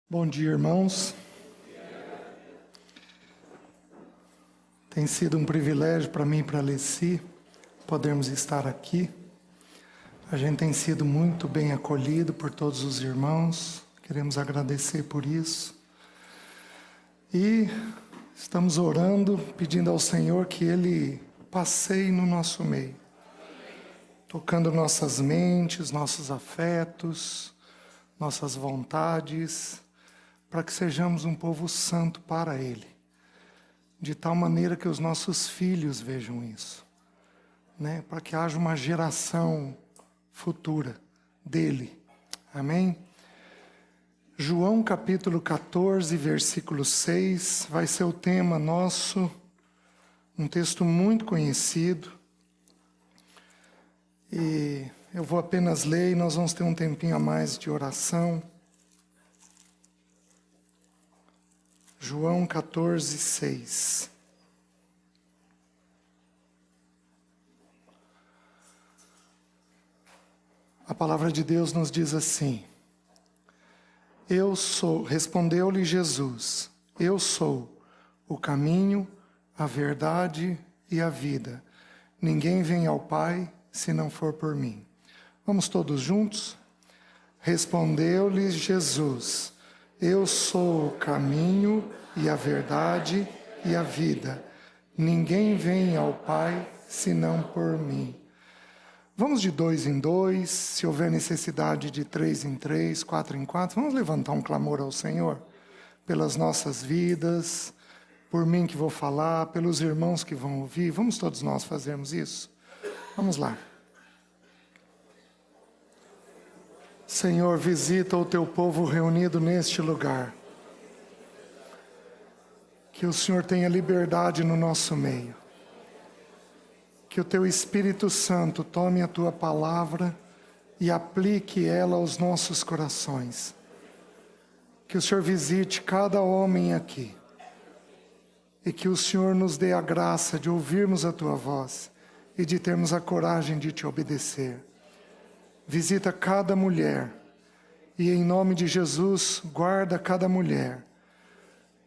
Bom dia, irmãos. Tem sido um privilégio para mim e para a Alessi podermos estar aqui. A gente tem sido muito bem acolhido por todos os irmãos. Queremos agradecer por isso. E estamos orando, pedindo ao Senhor que Ele passeie no nosso meio, tocando nossas mentes, nossos afetos, nossas vontades, para que sejamos um povo santo para Ele, de tal maneira que os nossos filhos vejam isso, né? Para que haja uma geração futura dele. Amém? João capítulo 14, versículo 6, vai ser o tema nosso, um texto muito conhecido. E eu vou apenas ler e nós vamos ter um tempinho a mais de oração. João 14, 6. A palavra de Deus nos diz assim: respondeu-lhe Jesus, eu sou o caminho, a verdade e a vida. Ninguém vem ao Pai se não for por mim. Vamos todos juntos? Respondeu-lhe Jesus, eu sou o caminho e a verdade e a vida. Ninguém vem ao Pai senão por mim. Vamos de 2 em 2, se houver necessidade de 3 em 3, 4 em 4. Vamos levantar um clamor ao Senhor pelas nossas vidas, por mim que vou falar, pelos irmãos que vão ouvir. Vamos todos nós fazermos isso? Vamos lá. Senhor, visita o teu povo reunido neste lugar. Que o Senhor tenha liberdade no nosso meio. Que o teu Espírito Santo tome a tua palavra e aplique ela aos nossos corações. Que o Senhor visite cada homem aqui. E que o Senhor nos dê a graça de ouvirmos a tua voz e de termos a coragem de te obedecer. Visita cada mulher e, em nome de Jesus, guarda cada mulher.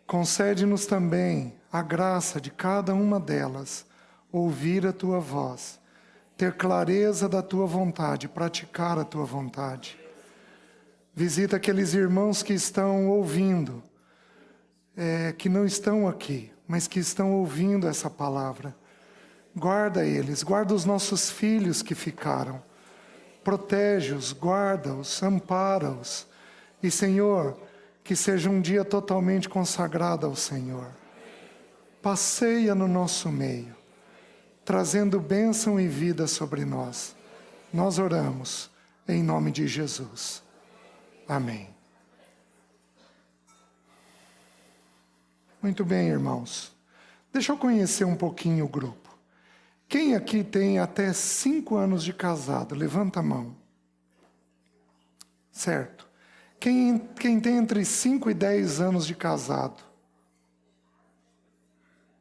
Concede-nos também a graça de cada uma delas ouvir a tua voz, ter clareza da tua vontade, praticar a tua vontade. Visita aqueles irmãos que estão ouvindo, que não estão aqui, mas que estão ouvindo essa palavra. Guarda eles, guarda os nossos filhos que ficaram. Protege-os, guarda-os, ampara-os. E, Senhor, que seja um dia totalmente consagrado ao Senhor. Passeia no nosso meio, trazendo bênção e vida sobre nós. Nós oramos em nome de Jesus. Amém. Muito bem, irmãos. Deixa eu conhecer um pouquinho o grupo. Quem aqui tem até 5 anos de casado? Levanta a mão. Certo. Quem tem entre 5 e 10 anos de casado?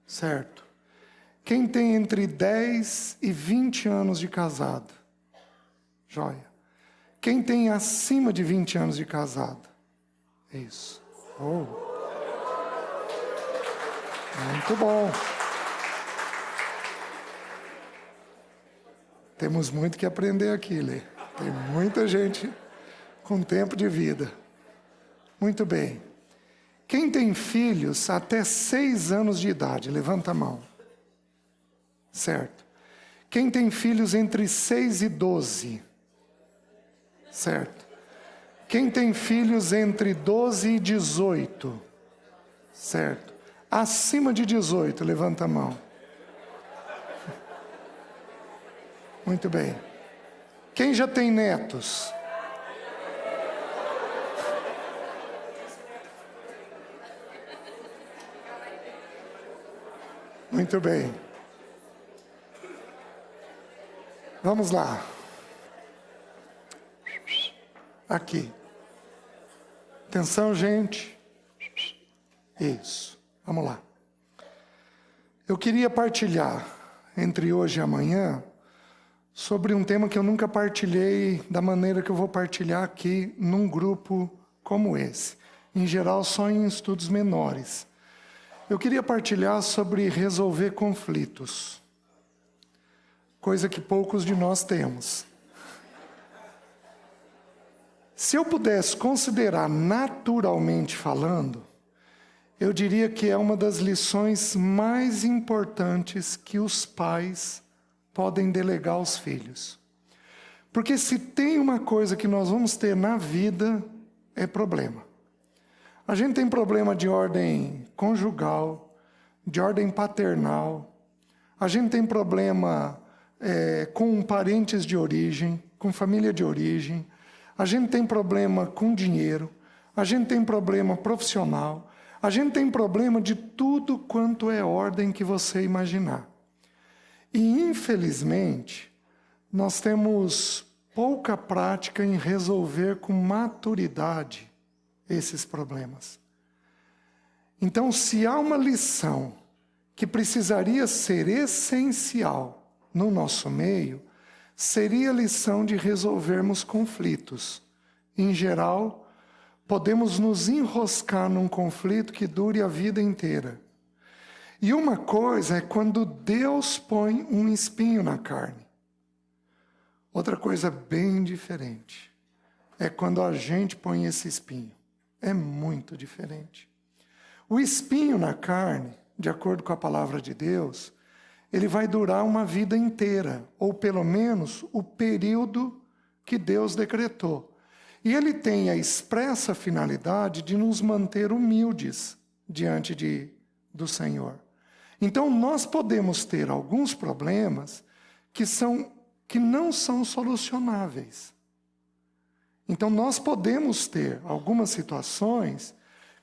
Certo. Quem tem entre 10 e 20 anos de casado? Joia. Quem tem acima de 20 anos de casado? Isso. Oh. Muito bom. Temos muito que aprender aqui, Lê. Tem muita gente com tempo de vida. Muito bem. Quem tem filhos até 6 anos de idade? Levanta a mão. Certo. Quem tem filhos entre 6 e 12? Certo. Quem tem filhos entre 12 e 18? Certo. Acima de 18, levanta a mão. Muito bem. Quem já tem netos? Muito bem. Vamos lá. Aqui. Atenção, gente. Isso. Vamos lá. Eu queria partilhar entre hoje e amanhã sobre um tema que eu nunca partilhei da maneira que eu vou partilhar aqui num grupo como esse. em geral só em estudos menores. Eu queria partilhar sobre resolver conflitos, coisa que poucos de nós temos. Se eu pudesse considerar naturalmente falando, eu diria que é uma das lições mais importantes que os pais podem delegar aos filhos. Porque se tem uma coisa que nós vamos ter na vida, é problema. A gente tem problema de ordem conjugal, de ordem paternal, a gente tem problema com parentes de origem, com família de origem, a gente tem problema com dinheiro, a gente tem problema profissional, a gente tem problema de tudo quanto é ordem que você imaginar. E, infelizmente, nós temos pouca prática em resolver com maturidade esses problemas. Então, se há uma lição que precisaria ser essencial no nosso meio, seria a lição de resolvermos conflitos. Em geral, podemos nos enroscar num conflito que dure a vida inteira. E uma coisa é quando Deus põe um espinho na carne. Outra coisa bem diferente é quando a gente põe esse espinho. É muito diferente. O espinho na carne, de acordo com a palavra de Deus, ele vai durar uma vida inteira, ou pelo menos o período que Deus decretou. E ele tem a expressa finalidade de nos manter humildes diante do Senhor. Então, nós podemos ter alguns problemas que não são solucionáveis. Então, nós podemos ter algumas situações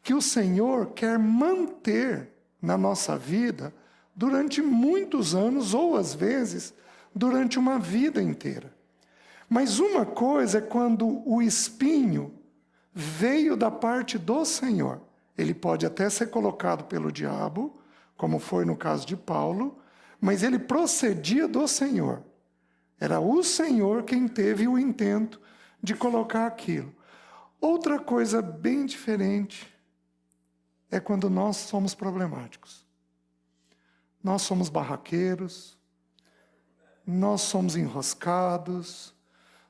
que o Senhor quer manter na nossa vida durante muitos anos, ou às vezes, durante uma vida inteira. Mas uma coisa é quando o espinho veio da parte do Senhor. Ele pode até ser colocado pelo diabo, como foi no caso de Paulo, mas ele procedia do Senhor. Era o Senhor quem teve o intento de colocar aquilo. Outra coisa bem diferente é quando nós somos problemáticos. Nós somos barraqueiros, nós somos enroscados,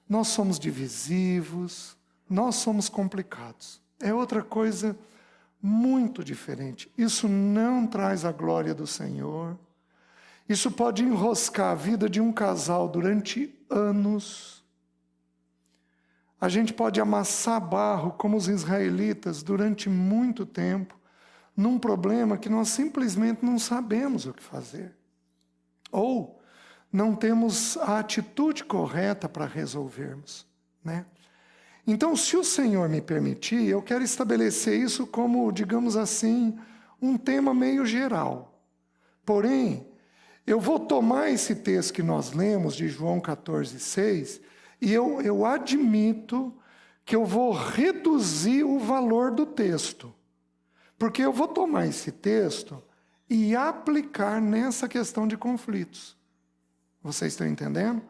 nós somos divisivos, nós somos complicados. É outra coisa muito diferente. Isso não traz a glória do Senhor. Isso pode enroscar a vida de um casal durante anos. A gente pode amassar barro, como os israelitas, durante muito tempo, num problema que nós simplesmente não sabemos o que fazer. Ou não temos a atitude correta para resolvermos, né? Então, se o Senhor me permitir, eu quero estabelecer isso como, digamos assim, um tema meio geral. Porém, eu vou tomar esse texto que nós lemos, de João 14:6, e eu admito que eu vou reduzir o valor do texto. Porque eu vou tomar esse texto e aplicar nessa questão de conflitos. Vocês estão entendendo?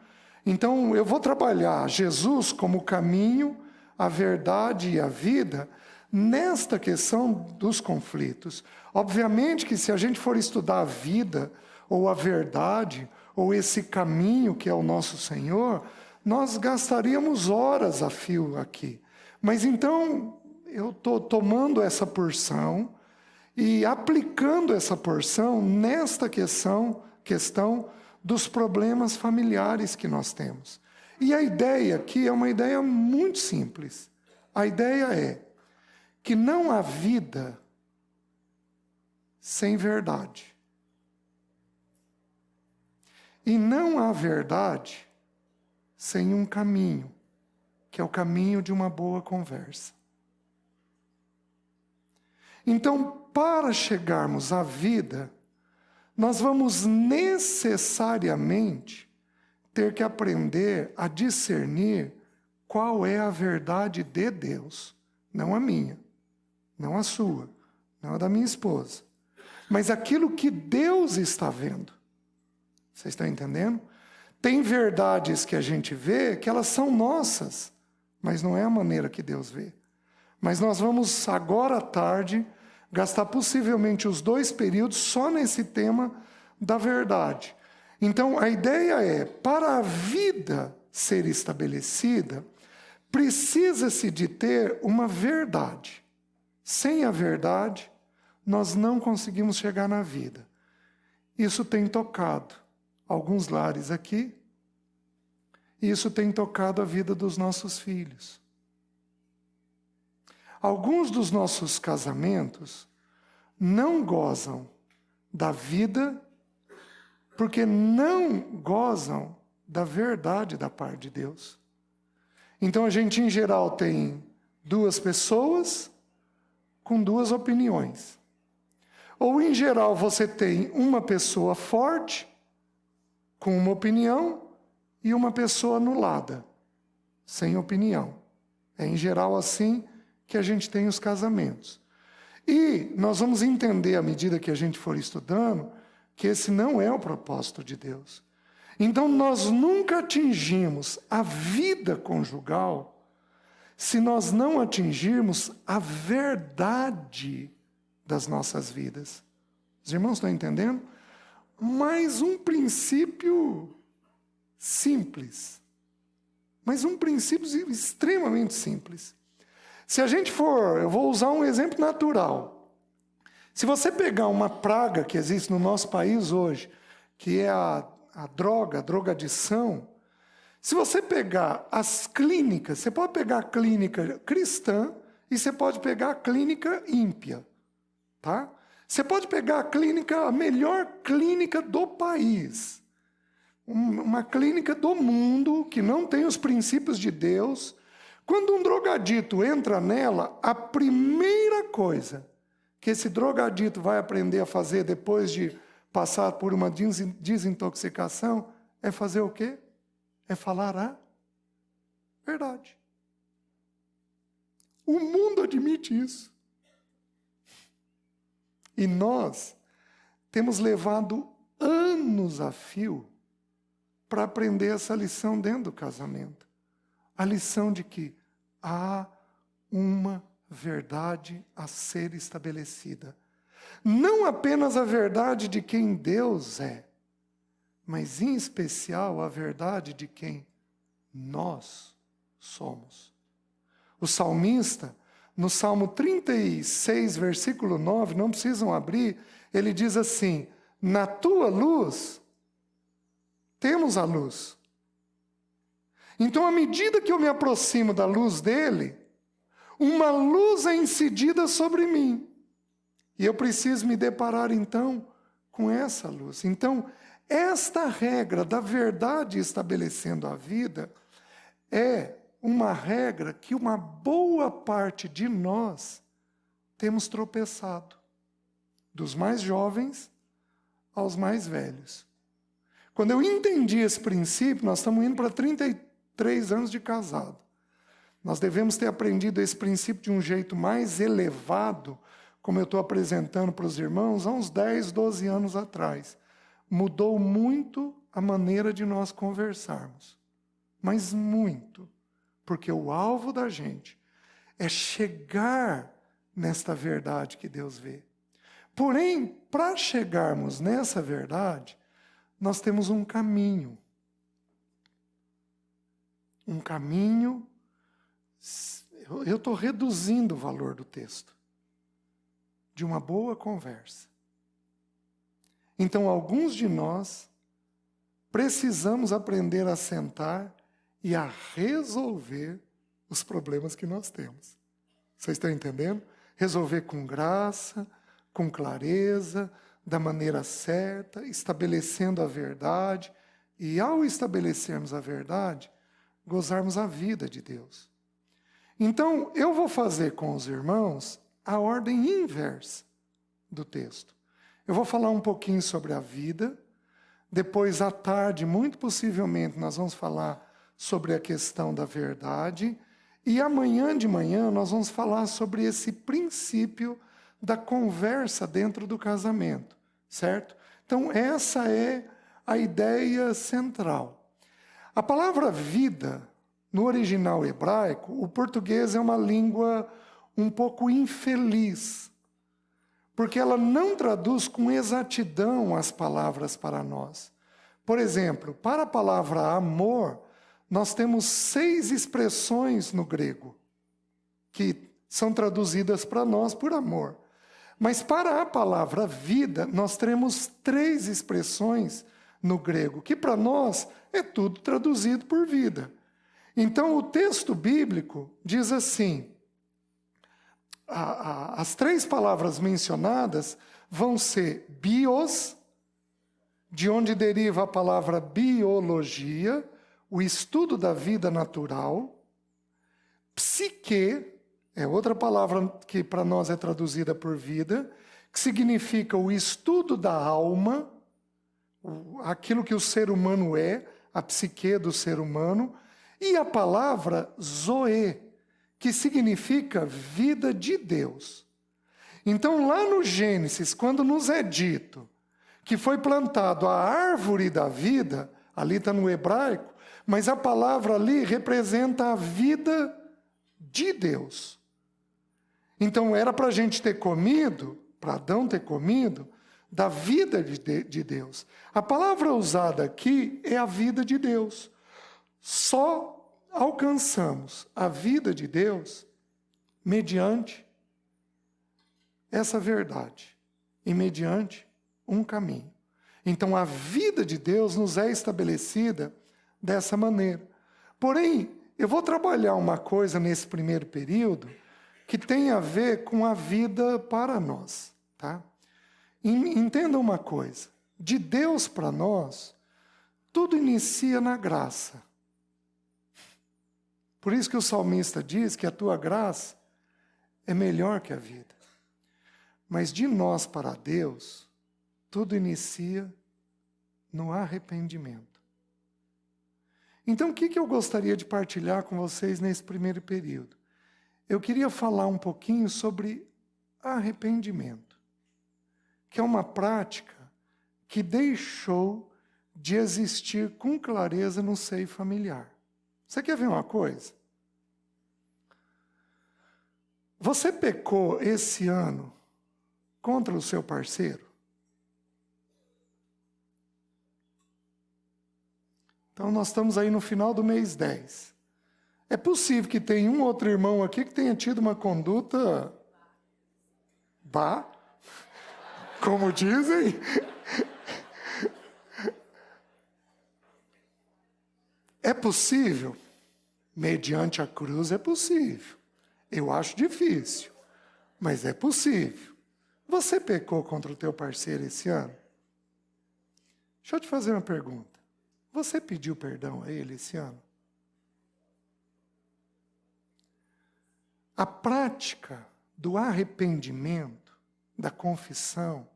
Então, eu vou trabalhar Jesus como o caminho, a verdade e a vida nesta questão dos conflitos. Obviamente que se a gente for estudar a vida, ou a verdade, ou esse caminho que é o nosso Senhor, nós gastaríamos horas a fio aqui. Mas então, eu estou tomando essa porção e aplicando essa porção nesta questão dos problemas familiares que nós temos. E a ideia aqui é uma ideia muito simples. A ideia é que não há vida sem verdade. E não há verdade sem um caminho, que é o caminho de uma boa conversa. Então, para chegarmos à vida, nós vamos necessariamente ter que aprender a discernir qual é a verdade de Deus. Não a minha, não a sua, não a da minha esposa. Mas aquilo que Deus está vendo. Vocês estão entendendo? Tem verdades que a gente vê que elas são nossas, mas não é a maneira que Deus vê. Mas nós vamos agora à tarde gastar possivelmente os 2 períodos só nesse tema da verdade. Então a ideia é, para a vida ser estabelecida, precisa-se de ter uma verdade. Sem a verdade, nós não conseguimos chegar na vida. Isso tem tocado alguns lares aqui, e isso tem tocado a vida dos nossos filhos. Alguns dos nossos casamentos não gozam da vida porque não gozam da verdade da parte de Deus. Então a gente, em geral, tem 2 pessoas com 2 opiniões. Ou, em geral, você tem uma pessoa forte com uma opinião e uma pessoa anulada, sem opinião. É, em geral, assim que a gente tem os casamentos. E nós vamos entender, à medida que a gente for estudando, que esse não é o propósito de Deus. Então, nós nunca atingimos a vida conjugal se nós não atingirmos a verdade das nossas vidas. Os irmãos estão entendendo? Mais um princípio simples. Mas um princípio extremamente simples. Se a gente for, eu vou usar um exemplo natural. Se você pegar uma praga que existe no nosso país hoje, que é a drogadição, se você pegar as clínicas, você pode pegar a clínica cristã e você pode pegar a clínica ímpia, tá? Você pode pegar a melhor clínica do país, uma clínica do mundo que não tem os princípios de Deus. Quando um drogadito entra nela, a primeira coisa que esse drogadito vai aprender a fazer depois de passar por uma desintoxicação é fazer o quê? É falar a verdade. O mundo admite isso. E nós temos levado anos a fio para aprender essa lição dentro do casamento. A lição de que há uma verdade a ser estabelecida. Não apenas a verdade de quem Deus é, mas em especial a verdade de quem nós somos. O salmista, no Salmo 36, versículo 9, não precisam abrir, ele diz assim: na tua luz, temos a luz. Então, à medida que eu me aproximo da luz dele, uma luz é incidida sobre mim. E eu preciso me deparar, então, com essa luz. Então, esta regra da verdade estabelecendo a vida é uma regra que uma boa parte de nós temos tropeçado. Dos mais jovens aos mais velhos. Quando eu entendi esse princípio, nós estamos indo para 33 anos de casado. Nós devemos ter aprendido esse princípio de um jeito mais elevado, como eu estou apresentando para os irmãos, há uns 10, 12 anos atrás. Mudou muito a maneira de nós conversarmos. Mas muito. Porque o alvo da gente é chegar nesta verdade que Deus vê. Porém, para chegarmos nessa verdade, nós temos um caminho. Um caminho. Eu estou reduzindo o valor do texto. De uma boa conversa. Então, alguns de nós precisamos aprender a sentar e a resolver os problemas que nós temos. Vocês estão entendendo? Resolver com graça, com clareza, da maneira certa, estabelecendo a verdade. E ao estabelecermos a verdade, gozarmos a vida de Deus. Então, eu vou fazer com os irmãos a ordem inversa do texto. Eu vou falar um pouquinho sobre a vida. Depois, à tarde, muito possivelmente, nós vamos falar sobre a questão da verdade. E amanhã de manhã, nós vamos falar sobre esse princípio da conversa dentro do casamento, certo? Então, essa é a ideia central. A palavra vida, no original hebraico, o português é uma língua um pouco infeliz, porque ela não traduz com exatidão as palavras para nós. Por exemplo, para a palavra amor, nós temos 6 expressões no grego, que são traduzidas para nós por amor. Mas para a palavra vida, nós temos 3 expressões no grego, que para nós é tudo traduzido por vida. Então o texto bíblico diz assim, as 3 palavras mencionadas vão ser bios, de onde deriva a palavra biologia, o estudo da vida natural, psique, é outra palavra que para nós é traduzida por vida, que significa o estudo da alma, aquilo que o ser humano é, a psique do ser humano, e a palavra zoe, que significa vida de Deus. Então, lá no Gênesis, quando nos é dito que foi plantado a árvore da vida, ali está no hebraico, mas a palavra ali representa a vida de Deus. Então era para a gente ter comido, para Adão ter comido, da vida de Deus. A palavra usada aqui é a vida de Deus. Só alcançamos a vida de Deus mediante essa verdade e mediante um caminho. Então a vida de Deus nos é estabelecida dessa maneira. Porém, eu vou trabalhar uma coisa nesse primeiro período que tem a ver com a vida para nós, tá? Entenda uma coisa, de Deus para nós, tudo inicia na graça. Por isso que o salmista diz que a tua graça é melhor que a vida. Mas de nós para Deus, tudo inicia no arrependimento. Então, o que eu gostaria de partilhar com vocês nesse primeiro período? Eu queria falar um pouquinho sobre arrependimento, que é uma prática que deixou de existir com clareza no seio familiar. Você quer ver uma coisa? Você pecou esse ano contra o seu parceiro? Então, nós estamos aí no final do mês 10. É possível que tenha um outro irmão aqui que tenha tido uma conduta como dizem. É possível? Mediante a cruz é possível. Eu acho difícil, mas é possível. Você pecou contra o teu parceiro esse ano? Deixa eu te fazer uma pergunta. Você pediu perdão a ele esse ano? A prática do arrependimento, da confissão,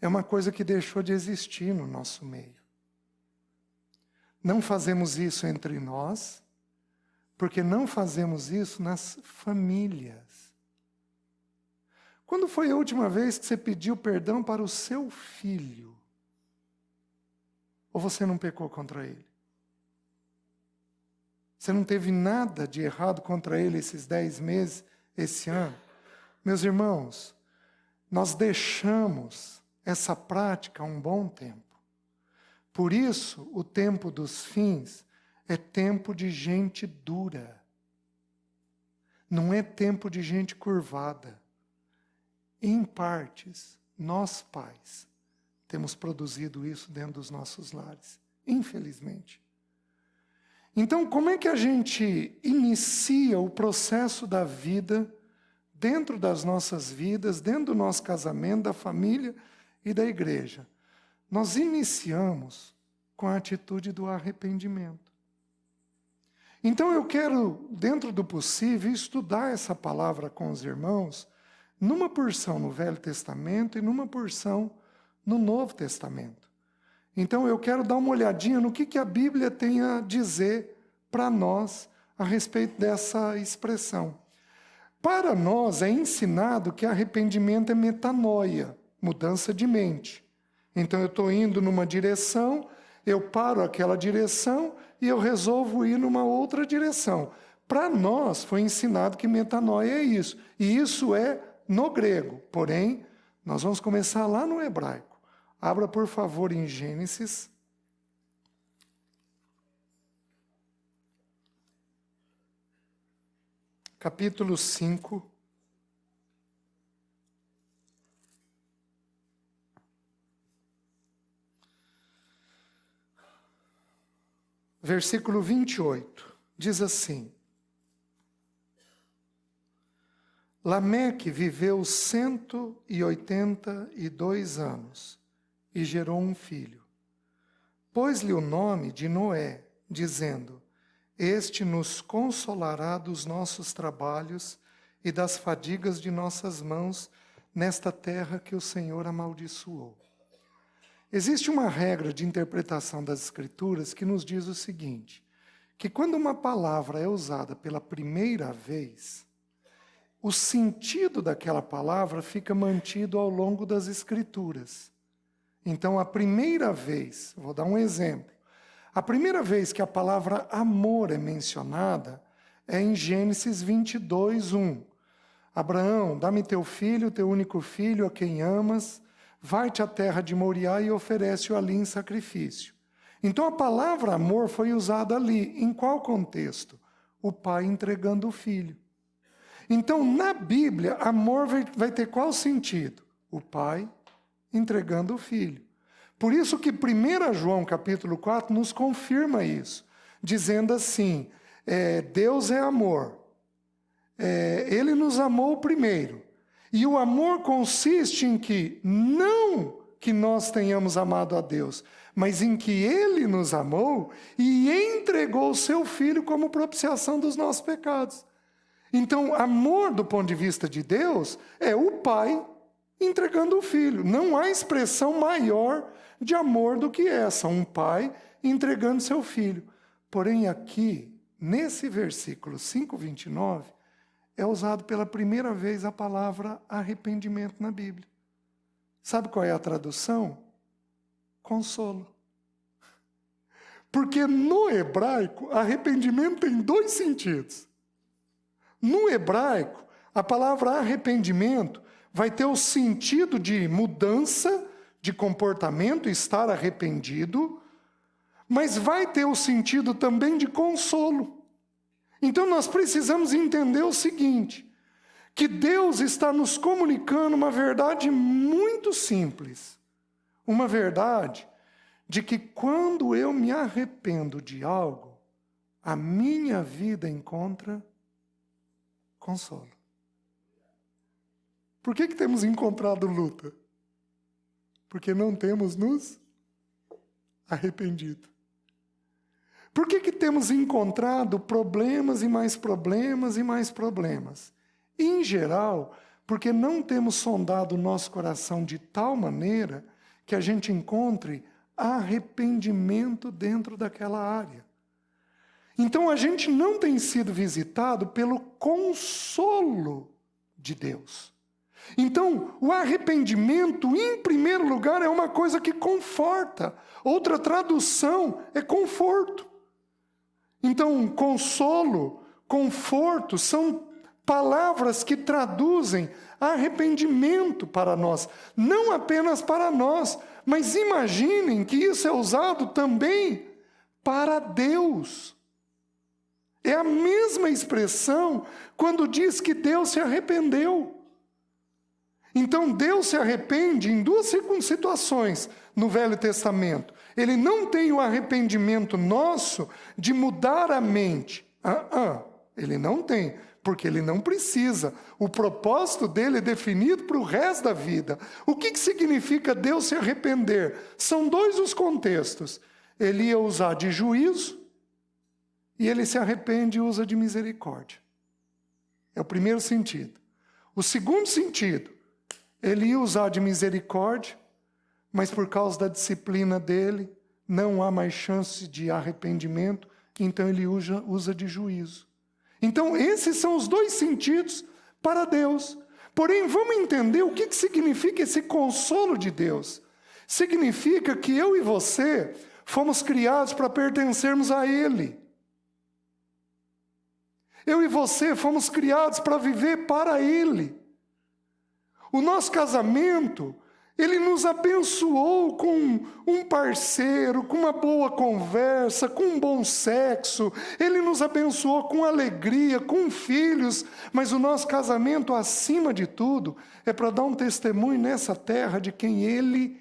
é uma coisa que deixou de existir no nosso meio. Não fazemos isso entre nós, porque não fazemos isso nas famílias. Quando foi a última vez que você pediu perdão para o seu filho? Ou você não pecou contra ele? Você não teve nada de errado contra ele esses 10 meses, esse ano? Meus irmãos, nós deixamos essa prática há um bom tempo. Por isso, o tempo dos fins é tempo de gente dura. Não é tempo de gente curvada. Em partes, nós pais temos produzido isso dentro dos nossos lares, infelizmente. Então, como é que a gente inicia o processo da vida dentro das nossas vidas, dentro do nosso casamento, da família e da igreja? Nós iniciamos com a atitude do arrependimento. Então eu quero, dentro do possível, estudar essa palavra com os irmãos, numa porção no Velho Testamento e numa porção no Novo Testamento. Então eu quero dar uma olhadinha no que a Bíblia tem a dizer para nós a respeito dessa expressão. Para nós é ensinado que arrependimento é metanoia, mudança de mente. Então eu estou indo numa direção, eu paro aquela direção e eu resolvo ir numa outra direção. para nós foi ensinado que metanoia é isso. E isso é no grego. Porém, nós vamos começar lá no hebraico. Abra, por favor, em Gênesis. Capítulo 5. Versículo 28. Diz assim: Lameque viveu 182 anos e gerou um filho. Pôs-lhe o nome de Noé, dizendo: Este nos consolará dos nossos trabalhos e das fadigas de nossas mãos nesta terra que o Senhor amaldiçoou. Existe uma regra de interpretação das Escrituras que nos diz o seguinte, que quando uma palavra é usada pela primeira vez, o sentido daquela palavra fica mantido ao longo das Escrituras. Então, a primeira vez, vou dar um exemplo, a primeira vez que a palavra amor é mencionada é em Gênesis 22, 1. Abraão, dá-me teu filho, teu único filho, a quem amas, vai-te à terra de Moriá e oferece-o ali em sacrifício. Então a palavra amor foi usada ali. Em qual contexto? O pai entregando o filho. Então na Bíblia, amor vai ter qual sentido? O pai entregando o filho. Por isso que 1 João capítulo 4 nos confirma isso, dizendo assim, Deus é amor. Ele nos amou primeiro. E o amor consiste em que, não que nós tenhamos amado a Deus, mas em que Ele nos amou e entregou o seu Filho como propiciação dos nossos pecados. Então, amor do ponto de vista de Deus é o Pai entregando o Filho. Não há expressão maior de amor do que essa, um pai entregando seu filho. Porém, aqui, nesse versículo 5:29, é usado pela primeira vez a palavra arrependimento na Bíblia. Sabe qual é a tradução? Consolo. Porque no hebraico, arrependimento tem dois sentidos. No hebraico, a palavra arrependimento vai ter o sentido de mudança de comportamento, estar arrependido, mas vai ter o sentido também de consolo. Então nós precisamos entender o seguinte, que Deus está nos comunicando uma verdade muito simples. Uma verdade de que quando eu me arrependo de algo, a minha vida encontra consolo. Por que temos encontrado luta? Porque não temos nos arrependido. Por que temos encontrado problemas e mais problemas e mais problemas? Em geral, porque não temos sondado o nosso coração de tal maneira que a gente encontre arrependimento dentro daquela área. Então a gente não tem sido visitado pelo consolo de Deus. Então, o arrependimento, em primeiro lugar, é uma coisa que conforta. Outra tradução é conforto. Então, consolo, conforto, são palavras que traduzem arrependimento para nós. Não apenas para nós, mas imaginem que isso é usado também para Deus. É a mesma expressão quando diz que Deus se arrependeu. Então Deus se arrepende em duas situações no Velho Testamento. Ele não tem o arrependimento nosso de mudar a mente. Ele não tem, porque ele não precisa. O propósito dele é definido para o resto da vida. O que significa Deus se arrepender? São dois os contextos. Ele ia usar de juízo e ele se arrepende e usa de misericórdia. É o primeiro sentido. O segundo sentido, ele ia usar de misericórdia, mas por causa da disciplina dele, não há mais chance de arrependimento, então ele usa de juízo. Então esses são os dois sentidos para Deus. Porém, vamos entender o que significa esse consolo de Deus. Significa que eu e você fomos criados para pertencermos a Ele. Eu e você fomos criados para viver para Ele. O nosso casamento, Ele nos abençoou com um parceiro, com uma boa conversa, com um bom sexo. Ele nos abençoou com alegria, com filhos. Mas o nosso casamento, acima de tudo, é para dar um testemunho nessa terra de quem Ele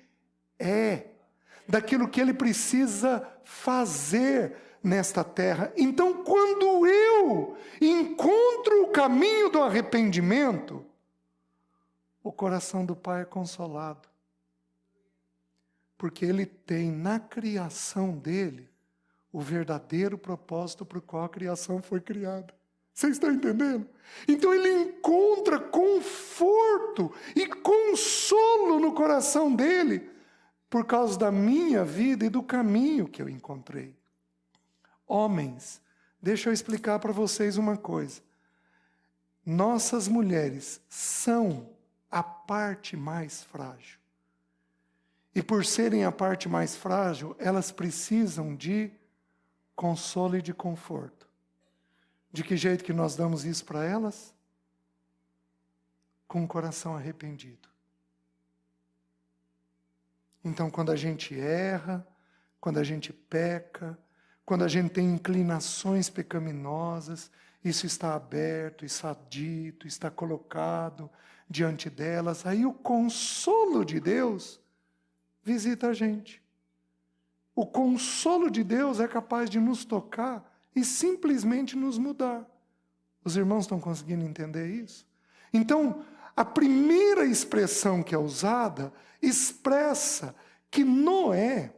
é, daquilo que Ele precisa fazer nesta terra. Então, quando eu encontro o caminho do arrependimento, o coração do Pai é consolado. Porque Ele tem na criação dele o verdadeiro propósito para o qual a criação foi criada. Vocês estão entendendo? Então Ele encontra conforto e consolo no coração dele por causa da minha vida e do caminho que eu encontrei. Homens, deixa eu explicar para vocês uma coisa. Nossas mulheres são a parte mais frágil. E por serem a parte mais frágil, elas precisam de consolo e de conforto. De que jeito que nós damos isso para elas? Com o coração arrependido. Então, quando a gente erra, quando a gente peca, quando a gente tem inclinações pecaminosas, isso está aberto, está dito, está colocado diante delas. Aí o consolo de Deus visita a gente. O consolo de Deus é capaz de nos tocar e simplesmente nos mudar. Os irmãos estão conseguindo entender isso? Então, a primeira expressão que é usada expressa que Noé,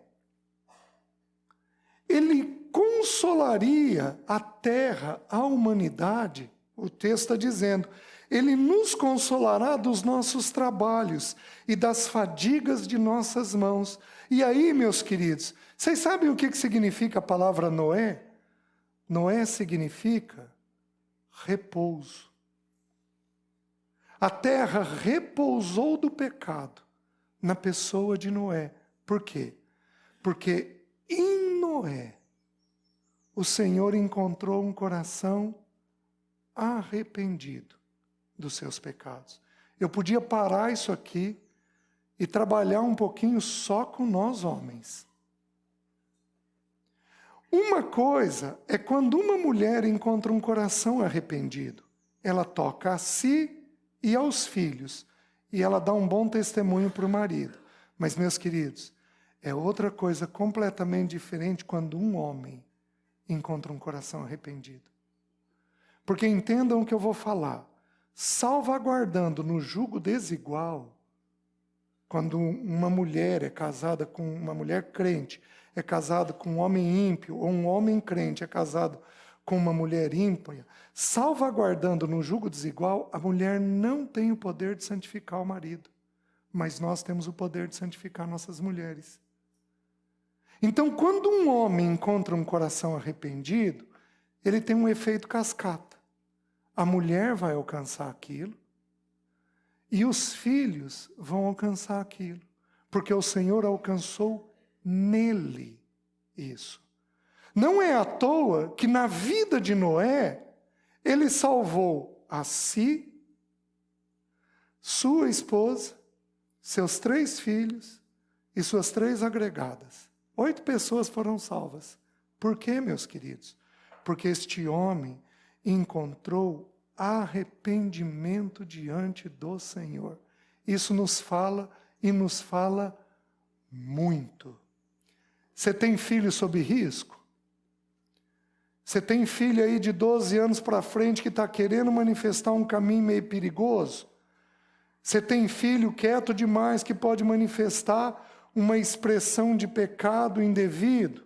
ele consolaria a terra, a humanidade. O texto está dizendo, Ele nos consolará dos nossos trabalhos e das fadigas de nossas mãos. E aí, meus queridos, vocês sabem o que significa a palavra Noé? Noé significa repouso. A terra repousou do pecado na pessoa de Noé. Por quê? Porque em Noé o Senhor encontrou um coração arrependido dos seus pecados. Eu podia parar isso aqui e trabalhar um pouquinho só com nós homens. Uma coisa é quando uma mulher encontra um coração arrependido. Ela toca a si e aos filhos, e ela dá um bom testemunho para o marido. Mas, meus queridos, é outra coisa completamente diferente quando um homem encontra um coração arrependido. Porque entendam o que eu vou falar. Salvaguardando no jugo desigual, quando uma mulher é casada com uma mulher crente, é casada com um homem ímpio, ou um homem crente é casado com uma mulher ímpia, salvaguardando no jugo desigual, a mulher não tem o poder de santificar o marido, mas nós temos o poder de santificar nossas mulheres. Então, quando um homem encontra um coração arrependido, ele tem um efeito cascata. A mulher vai alcançar aquilo e os filhos vão alcançar aquilo, porque o Senhor alcançou nele isso. Não é à toa que na vida de Noé, ele salvou a si, sua esposa, seus 3 filhos e suas 3 agregadas. 8 pessoas foram salvas. Por quê, meus queridos? Porque este homem encontrou arrependimento diante do Senhor. Isso nos fala e nos fala muito. Você tem filho sob risco? Você tem filho aí de 12 anos para frente que está querendo manifestar um caminho meio perigoso? Você tem filho quieto demais que pode manifestar uma expressão de pecado indevido?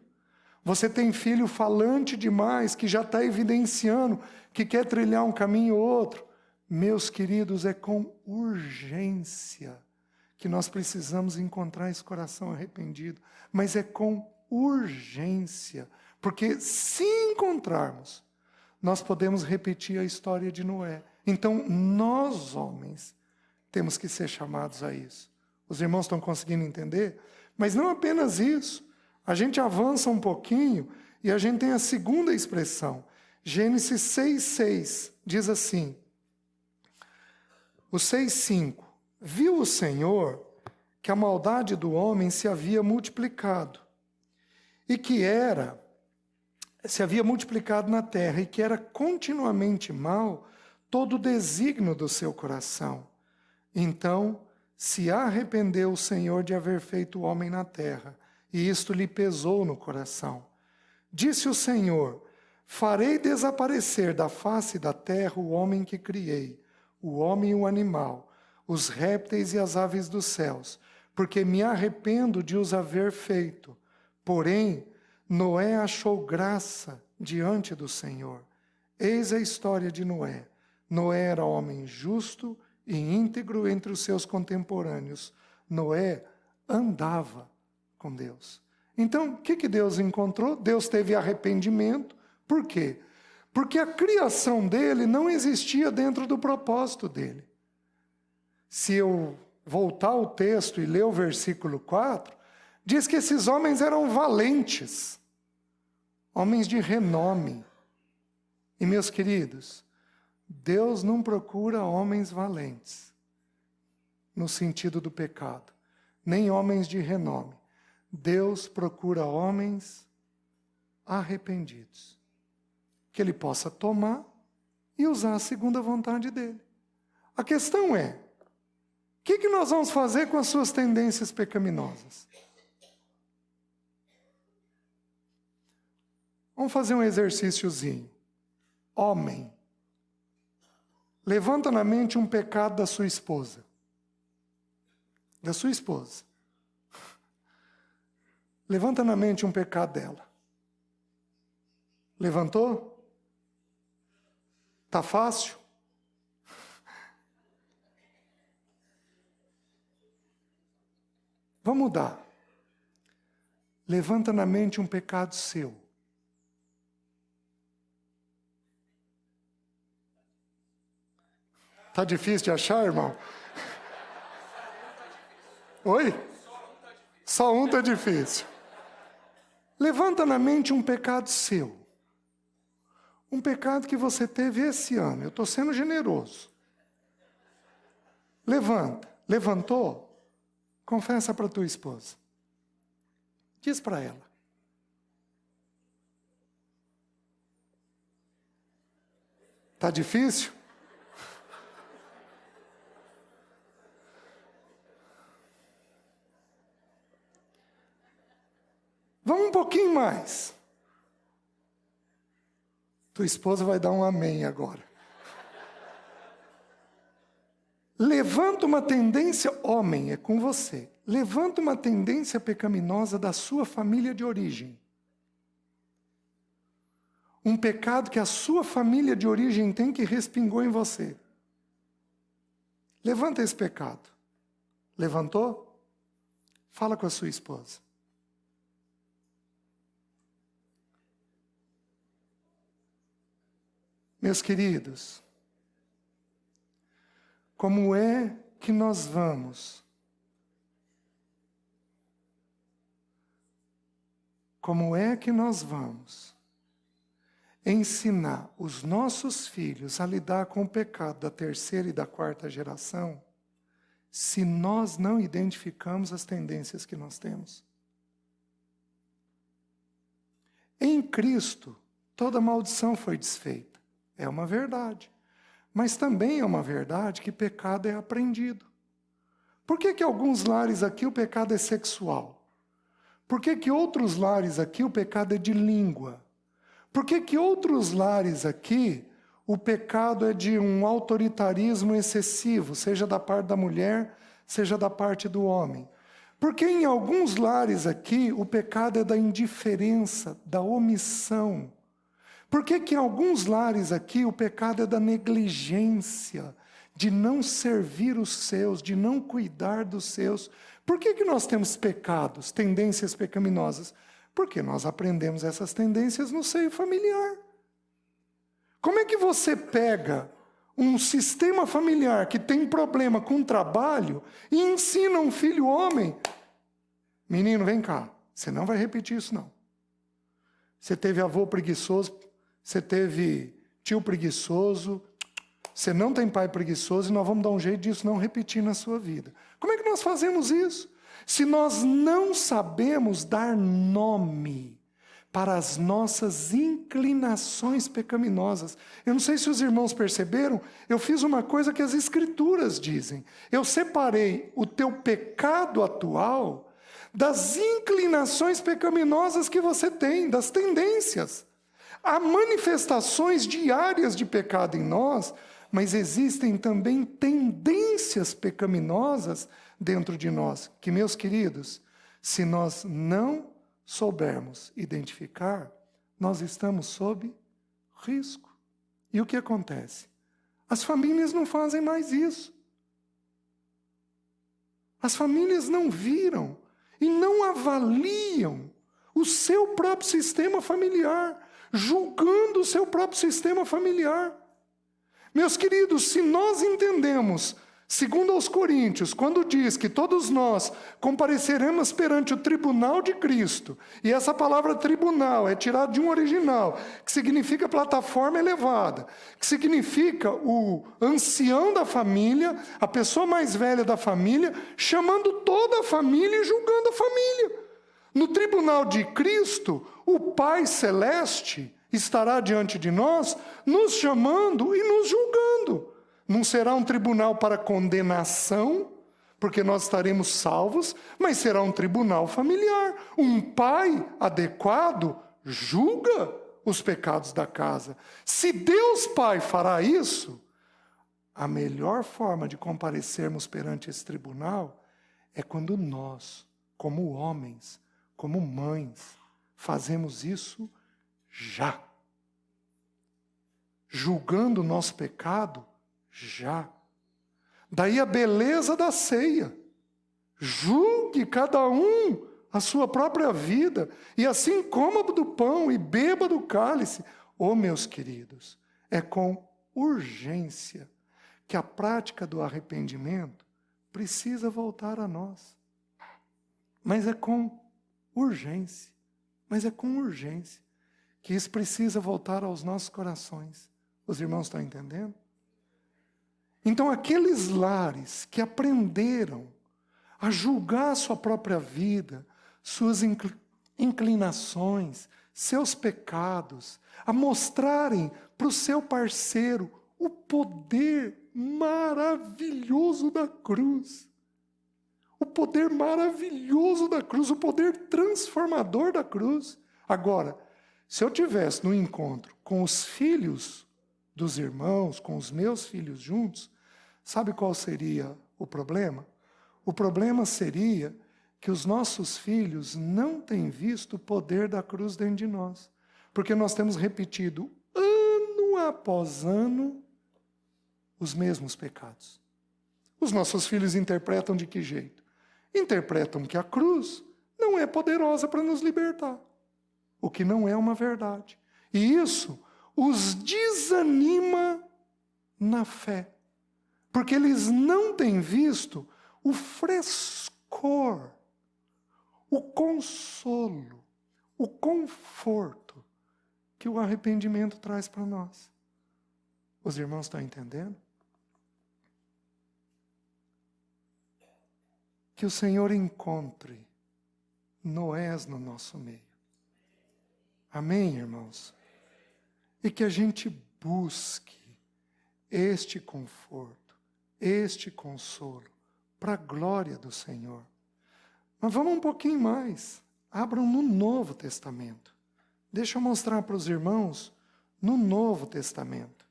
Você tem filho falante demais que já está evidenciando que quer trilhar um caminho ou outro? Meus queridos, é com urgência que nós precisamos encontrar esse coração arrependido. Mas é com urgência. Porque se encontrarmos, nós podemos repetir a história de Noé. Então, nós, homens, temos que ser chamados a isso. Os irmãos estão conseguindo entender? Mas não apenas isso. A gente avança um pouquinho e a gente tem a segunda expressão. Gênesis 6:6 diz assim, o 6:5, viu o Senhor que a maldade do homem se havia multiplicado, e que se havia multiplicado na terra, e que era continuamente mal todo o desígnio do seu coração. Então se arrependeu o Senhor de haver feito o homem na terra, e isto lhe pesou no coração. Disse o Senhor, farei desaparecer da face da terra o homem que criei, o homem e o animal, os répteis e as aves dos céus, porque me arrependo de os haver feito. Porém, Noé achou graça diante do Senhor. Eis a história de Noé. Noé era homem justo e íntegro entre os seus contemporâneos. Noé andava com Deus. Então, o que Deus encontrou? Deus teve arrependimento. Por quê? Porque a criação dele não existia dentro do propósito dele. Se eu voltar ao texto e ler o versículo 4, diz que esses homens eram valentes, homens de renome. E, meus queridos, Deus não procura homens valentes, no sentido do pecado, nem homens de renome. Deus procura homens arrependidos, que Ele possa tomar e usar segundo a vontade dEle. A questão é, o que nós vamos fazer com as suas tendências pecaminosas? Vamos fazer um exercíciozinho. Homem, levanta na mente um pecado da sua esposa. Da sua esposa. Levanta na mente um pecado dela. Levantou? Tá fácil? Vamos mudar. Levanta na mente um pecado seu. Tá difícil de achar, irmão? Oi? Só um tá difícil. Levanta na mente um pecado seu. Um pecado que você teve esse ano. Eu estou sendo generoso. Levanta. Levantou? Confessa para tua esposa. Diz para ela. Tá difícil? Vamos um pouquinho mais. Tua esposa vai dar um amém agora. Levanta uma tendência, homem, é com você. Levanta uma tendência pecaminosa da sua família de origem. Um pecado que a sua família de origem tem que respingou em você. Levanta esse pecado. Levantou? Fala com a sua esposa. Meus queridos, como é que nós vamos ensinar os nossos filhos a lidar com o pecado da terceira e da quarta geração se nós não identificamos as tendências que nós temos? Em Cristo, toda maldição foi desfeita. É uma verdade. Mas também é uma verdade que pecado é aprendido. Por que alguns lares aqui o pecado é sexual? Por que outros lares aqui o pecado é de língua? Por que outros lares aqui o pecado é de um autoritarismo excessivo, seja da parte da mulher, seja da parte do homem? Porque em alguns lares aqui o pecado é da indiferença, da omissão. Por que em alguns lares aqui o pecado é da negligência, de não servir os seus, de não cuidar dos seus? Por que nós temos pecados, tendências pecaminosas? Porque nós aprendemos essas tendências no seio familiar. Como é que você pega um sistema familiar que tem problema com o trabalho e ensina um filho homem? Menino, vem cá, você não vai repetir isso não. Você teve avô preguiçoso, você teve tio preguiçoso, você não tem pai preguiçoso, e nós vamos dar um jeito disso não repetir na sua vida. Como é que nós fazemos isso? Se nós não sabemos dar nome para as nossas inclinações pecaminosas. Eu não sei se os irmãos perceberam, eu fiz uma coisa que as Escrituras dizem. Eu separei o teu pecado atual das inclinações pecaminosas que você tem, das tendências. Há manifestações diárias de pecado em nós, mas existem também tendências pecaminosas dentro de nós, que, meus queridos, se nós não soubermos identificar, nós estamos sob risco. E o que acontece? As famílias não fazem mais isso. As famílias não viram e não avaliam o seu próprio sistema familiar, julgando o seu próprio sistema familiar. Meus queridos, se nós entendemos, segundo aos Coríntios, quando diz que todos nós compareceremos perante o tribunal de Cristo, e essa palavra tribunal é tirada de um original, que significa plataforma elevada, que significa o ancião da família, a pessoa mais velha da família, chamando toda a família e julgando a família. No tribunal de Cristo, o Pai Celeste estará diante de nós, nos chamando e nos julgando. Não será um tribunal para condenação, porque nós estaremos salvos, mas será um tribunal familiar. Um pai adequado julga os pecados da casa. Se Deus Pai fará isso, a melhor forma de comparecermos perante esse tribunal é quando nós, como homens, como mães, fazemos isso já. Julgando o nosso pecado já. Daí a beleza da ceia. Julgue cada um a sua própria vida, e assim coma do pão e beba do cálice. Oh, meus queridos, é com urgência que a prática do arrependimento precisa voltar a nós. Mas é com urgência, que isso precisa voltar aos nossos corações. Os irmãos estão entendendo? Então, aqueles lares que aprenderam a julgar a sua própria vida, suas inclinações, seus pecados, a mostrarem para o seu parceiro o poder maravilhoso da cruz. O poder maravilhoso da cruz, o poder transformador da cruz. Agora, se eu tivesse no encontro com os filhos dos irmãos, com os meus filhos juntos, sabe qual seria o problema? O problema seria que os nossos filhos não têm visto o poder da cruz dentro de nós. Porque nós temos repetido, ano após ano, os mesmos pecados. Os nossos filhos interpretam de que jeito? Interpretam que a cruz não é poderosa para nos libertar, o que não é uma verdade. E isso os desanima na fé, porque eles não têm visto o frescor, o consolo, o conforto que o arrependimento traz para nós. Os irmãos estão entendendo? Que o Senhor encontre Noés no nosso meio. Amém, irmãos? E que a gente busque este conforto, este consolo, para a glória do Senhor. Mas vamos um pouquinho mais. Abram no Novo Testamento. Deixa eu mostrar para os irmãos no Novo Testamento.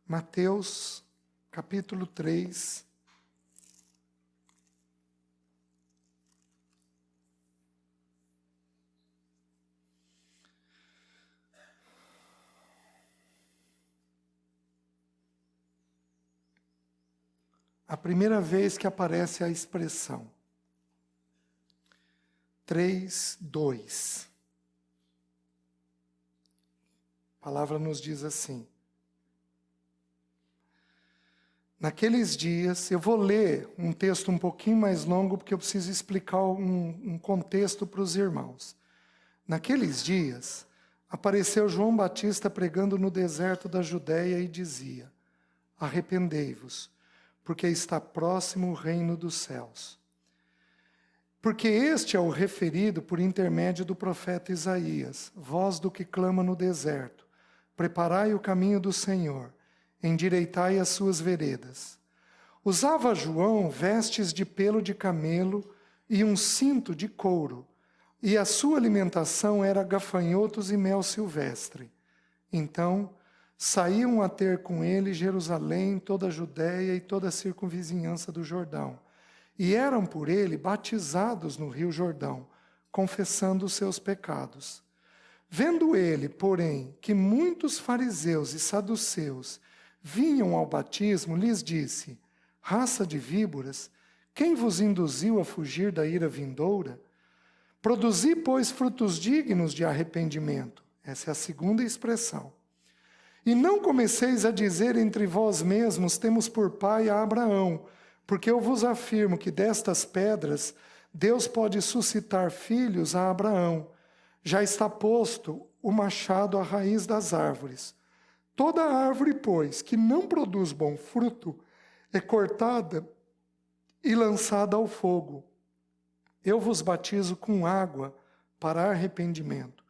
Mateus, capítulo 3. A primeira vez que aparece a expressão 3:2. A palavra nos diz assim: Naqueles dias, eu vou ler um texto um pouquinho mais longo, porque eu preciso explicar um contexto para os irmãos. Naqueles dias, apareceu João Batista pregando no deserto da Judéia e dizia: arrependei-vos, porque está próximo o reino dos céus. Porque este é o referido por intermédio do profeta Isaías, voz do que clama no deserto: preparai o caminho do Senhor, endireitai as suas veredas. Usava João vestes de pelo de camelo e um cinto de couro, e a sua alimentação era gafanhotos e mel silvestre. Então saíam a ter com ele Jerusalém, toda a Judéia e toda a circunvizinhança do Jordão, e eram por ele batizados no rio Jordão, confessando os seus pecados. Vendo ele, porém, que muitos fariseus e saduceus vinham ao batismo, lhes disse: raça de víboras, quem vos induziu a fugir da ira vindoura? Produzi, pois, frutos dignos de arrependimento. Essa é a segunda expressão. E não comeceis a dizer entre vós mesmos: temos por pai a Abraão, porque eu vos afirmo que destas pedras Deus pode suscitar filhos a Abraão. Já está posto o machado à raiz das árvores. Toda árvore, pois, que não produz bom fruto, é cortada e lançada ao fogo. Eu vos batizo com água para arrependimento.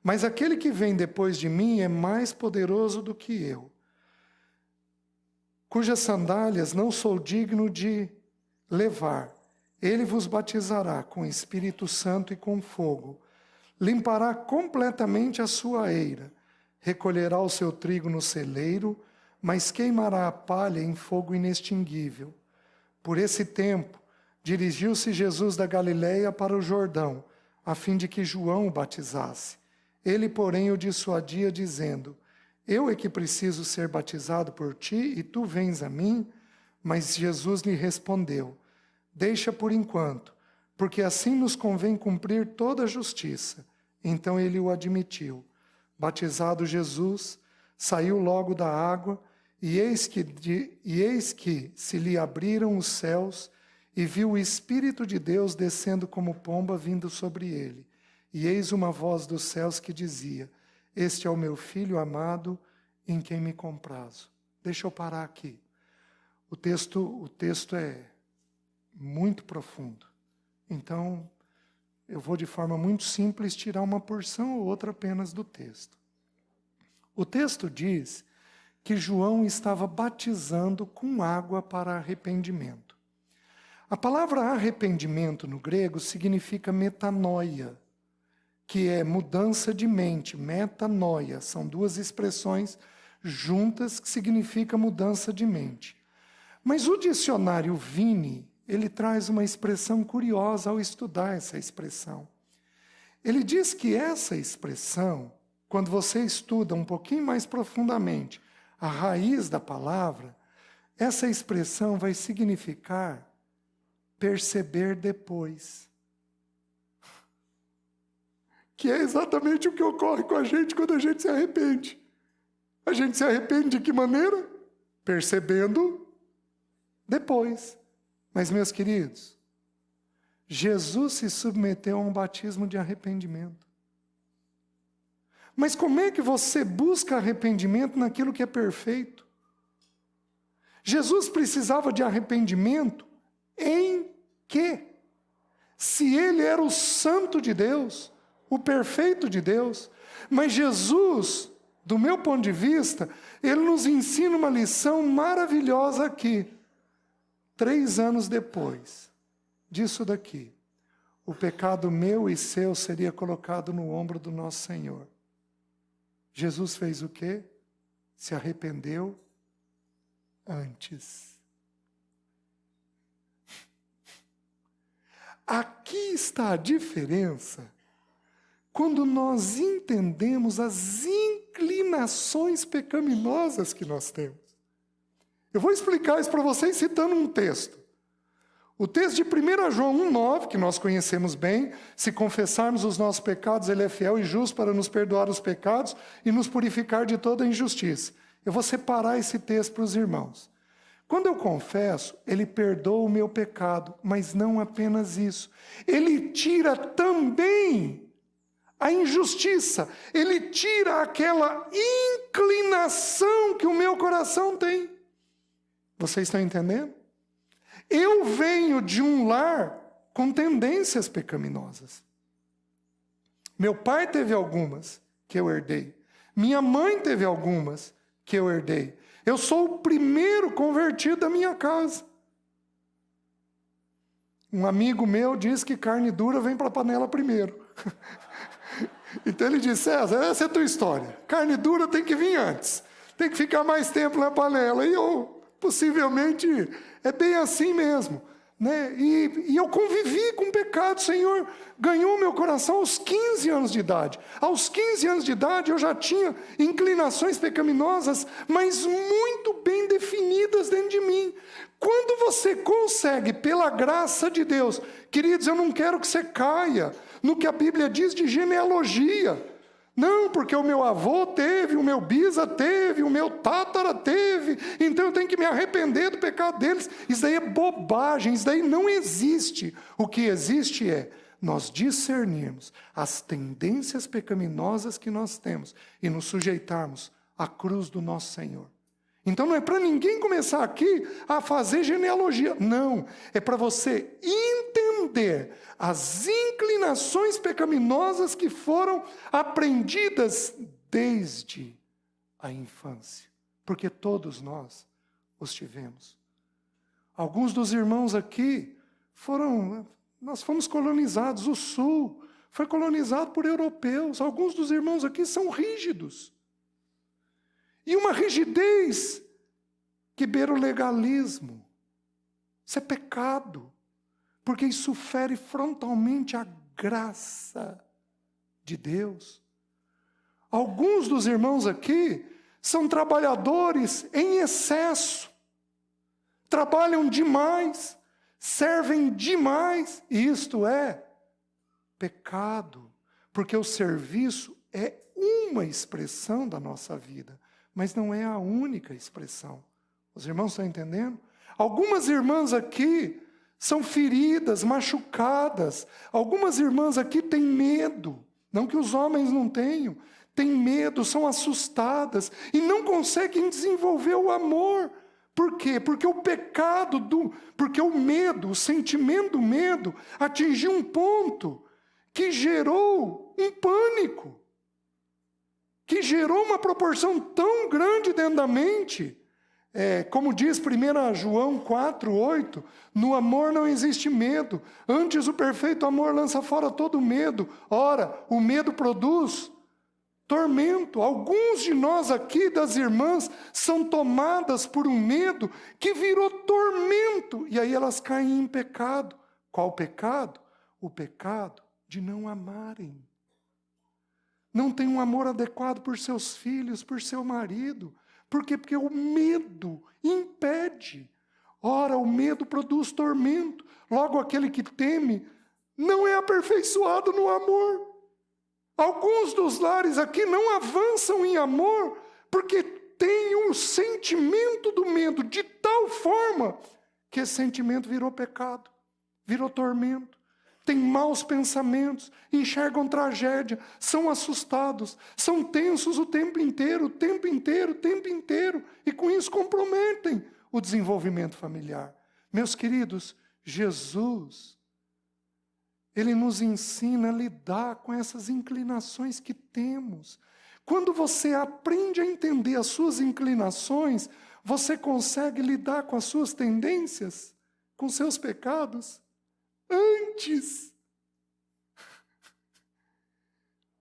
Mas aquele que vem depois de mim é mais poderoso do que eu, cujas sandálias não sou digno de levar. Ele vos batizará com Espírito Santo e com fogo. Limpará completamente a sua eira. Recolherá o seu trigo no celeiro, mas queimará a palha em fogo inextinguível. Por esse tempo, dirigiu-se Jesus da Galileia para o Jordão, a fim de que João o batizasse. Ele, porém, o dissuadia, dizendo: eu é que preciso ser batizado por ti, e tu vens a mim? Mas Jesus lhe respondeu: deixa por enquanto, porque assim nos convém cumprir toda a justiça. Então ele o admitiu. Batizado Jesus, saiu logo da água, e eis que se lhe abriram os céus, e viu o Espírito de Deus descendo como pomba vindo sobre ele. E eis uma voz dos céus que dizia: este é o meu Filho amado, em quem me comprazo. Deixa eu parar aqui. O texto é muito profundo. Então, eu vou de forma muito simples tirar uma porção ou outra apenas do texto. O texto diz que João estava batizando com água para arrependimento. A palavra arrependimento no grego significa metanoia, que é mudança de mente, metanoia. São duas expressões juntas que significam mudança de mente. Mas o dicionário Vini, ele traz uma expressão curiosa ao estudar essa expressão. Ele diz que essa expressão, quando você estuda um pouquinho mais profundamente a raiz da palavra, essa expressão vai significar perceber depois. Que é exatamente o que ocorre com a gente quando a gente se arrepende. A gente se arrepende de que maneira? Percebendo depois. Mas, meus queridos, Jesus se submeteu a um batismo de arrependimento. Mas como é que você busca arrependimento naquilo que é perfeito? Jesus precisava de arrependimento em quê? Se ele era o santo de Deus, o perfeito de Deus. Mas Jesus, do meu ponto de vista, ele nos ensina uma lição maravilhosa aqui. 3 anos depois disso daqui, o pecado meu e seu seria colocado no ombro do nosso Senhor. Jesus fez o quê? Se arrependeu antes. Aqui está a diferença quando nós entendemos as inclinações pecaminosas que nós temos. Eu vou explicar isso para vocês citando um texto. O texto de 1 João 1,9, que nós conhecemos bem: se confessarmos os nossos pecados, ele é fiel e justo para nos perdoar os pecados e nos purificar de toda injustiça. Eu vou separar esse texto para os irmãos. Quando eu confesso, Ele perdoa o meu pecado, mas não apenas isso. Ele tira também a injustiça. Ele tira aquela inclinação que o meu coração tem. Vocês estão entendendo? Eu venho de um lar com tendências pecaminosas. Meu pai teve algumas que eu herdei. Minha mãe teve algumas que eu herdei. Eu sou o primeiro convertido da minha casa. Um amigo meu diz que carne dura vem para a panela primeiro. Então ele disse: César, essa é a tua história. Carne dura tem que vir antes. Tem que ficar mais tempo na panela. E eu, possivelmente, é bem assim mesmo. Né? E eu convivi com o pecado. O Senhor ganhou meu coração aos 15 anos de idade. Aos 15 anos de idade eu já tinha inclinações pecaminosas, mas muito bem definidas dentro de mim. Quando você consegue, pela graça de Deus, queridos, eu não quero que você caia no que a Bíblia diz de genealogia. Não, porque o meu avô teve, o meu bisa teve, o meu tátara teve, então eu tenho que me arrepender do pecado deles. Isso daí é bobagem, isso daí não existe. O que existe é nós discernirmos as tendências pecaminosas que nós temos e nos sujeitarmos à cruz do nosso Senhor. Então não é para ninguém começar aqui a fazer genealogia. Não, é para você entender as inclinações pecaminosas que foram aprendidas desde a infância. Porque todos nós os tivemos. Alguns dos irmãos aqui nós fomos colonizados. O Sul foi colonizado por europeus. Alguns dos irmãos aqui são rígidos. E uma rigidez que beira o legalismo. Isso é pecado, porque isso fere frontalmente a graça de Deus. Alguns dos irmãos aqui são trabalhadores em excesso. Trabalham demais, servem demais, e isto é pecado, porque o serviço é uma expressão da nossa vida, mas não é a única expressão. Os irmãos estão entendendo? Algumas irmãs aqui são feridas, machucadas. Algumas irmãs aqui têm medo. Não que os homens não tenham. Têm medo, são assustadas e não conseguem desenvolver o amor. Por quê? Porque o pecado, porque o medo, o sentimento do medo, atingiu um ponto que gerou um pânico. Que gerou uma proporção tão grande dentro da mente. Como diz 1 João 4:8, no amor não existe medo, antes o perfeito amor lança fora todo medo. Ora, o medo produz tormento. Alguns de nós aqui, das irmãs, são tomadas por um medo que virou tormento, e aí elas caem em pecado. Qual pecado? O pecado de não amarem. Não tem um amor adequado por seus filhos, por seu marido. Por quê? Porque o medo impede. Ora, o medo produz tormento. Logo, aquele que teme não é aperfeiçoado no amor. Alguns dos lares aqui não avançam em amor porque têm um sentimento do medo de tal forma que esse sentimento virou pecado, virou tormento. Têm maus pensamentos, enxergam tragédia, são assustados, são tensos o tempo inteiro, e com isso comprometem o desenvolvimento familiar. Meus queridos, Jesus, Ele nos ensina a lidar com essas inclinações que temos. Quando você aprende a entender as suas inclinações, você consegue lidar com as suas tendências, com seus pecados, antes.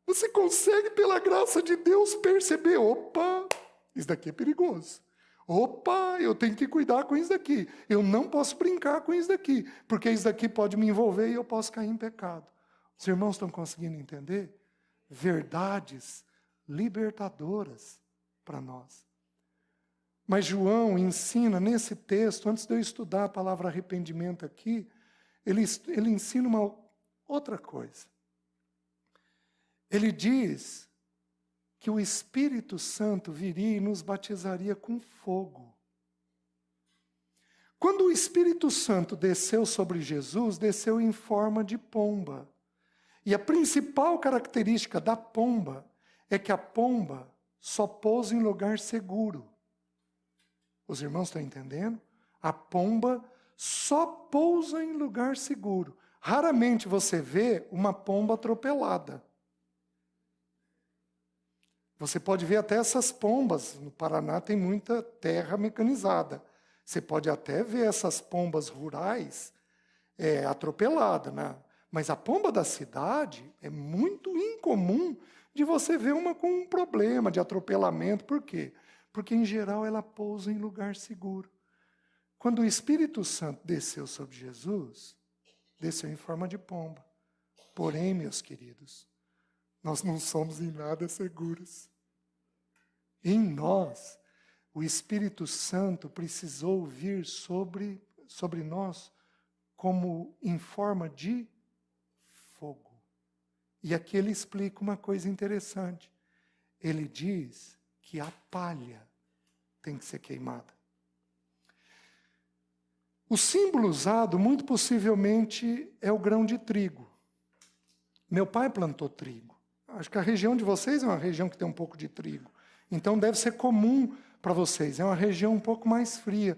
Você consegue, pela graça de Deus, perceber: opa, isso daqui é perigoso. Opa, eu tenho que cuidar com isso daqui. Eu não posso brincar com isso daqui, porque isso daqui pode me envolver e eu posso cair em pecado. Os irmãos estão conseguindo entender? Verdades libertadoras para nós. Mas João ensina nesse texto, antes de eu estudar a palavra arrependimento aqui, ele ensina uma outra coisa. Ele diz que o Espírito Santo viria e nos batizaria com fogo. Quando o Espírito Santo desceu sobre Jesus, desceu em forma de pomba. E a principal característica da pomba é que a pomba só pousa em lugar seguro. Os irmãos estão entendendo? A pomba só pousa em lugar seguro. Raramente você vê uma pomba atropelada. Você pode ver até essas pombas. No Paraná tem muita terra mecanizada. Você pode até ver essas pombas rurais atropeladas, né? Mas a pomba da cidade é muito incomum de você ver uma com um problema de atropelamento. Por quê? Porque, em geral, ela pousa em lugar seguro. Quando o Espírito Santo desceu sobre Jesus, desceu em forma de pomba. Porém, meus queridos, nós não somos em nada seguros. Em nós, o Espírito Santo precisou vir sobre nós como em forma de fogo. E aqui ele explica uma coisa interessante. Ele diz que a palha tem que ser queimada. O símbolo usado, muito possivelmente, é o grão de trigo. Meu pai plantou trigo. Acho que a região de vocês é uma região que tem um pouco de trigo. Então deve ser comum para vocês. É uma região um pouco mais fria.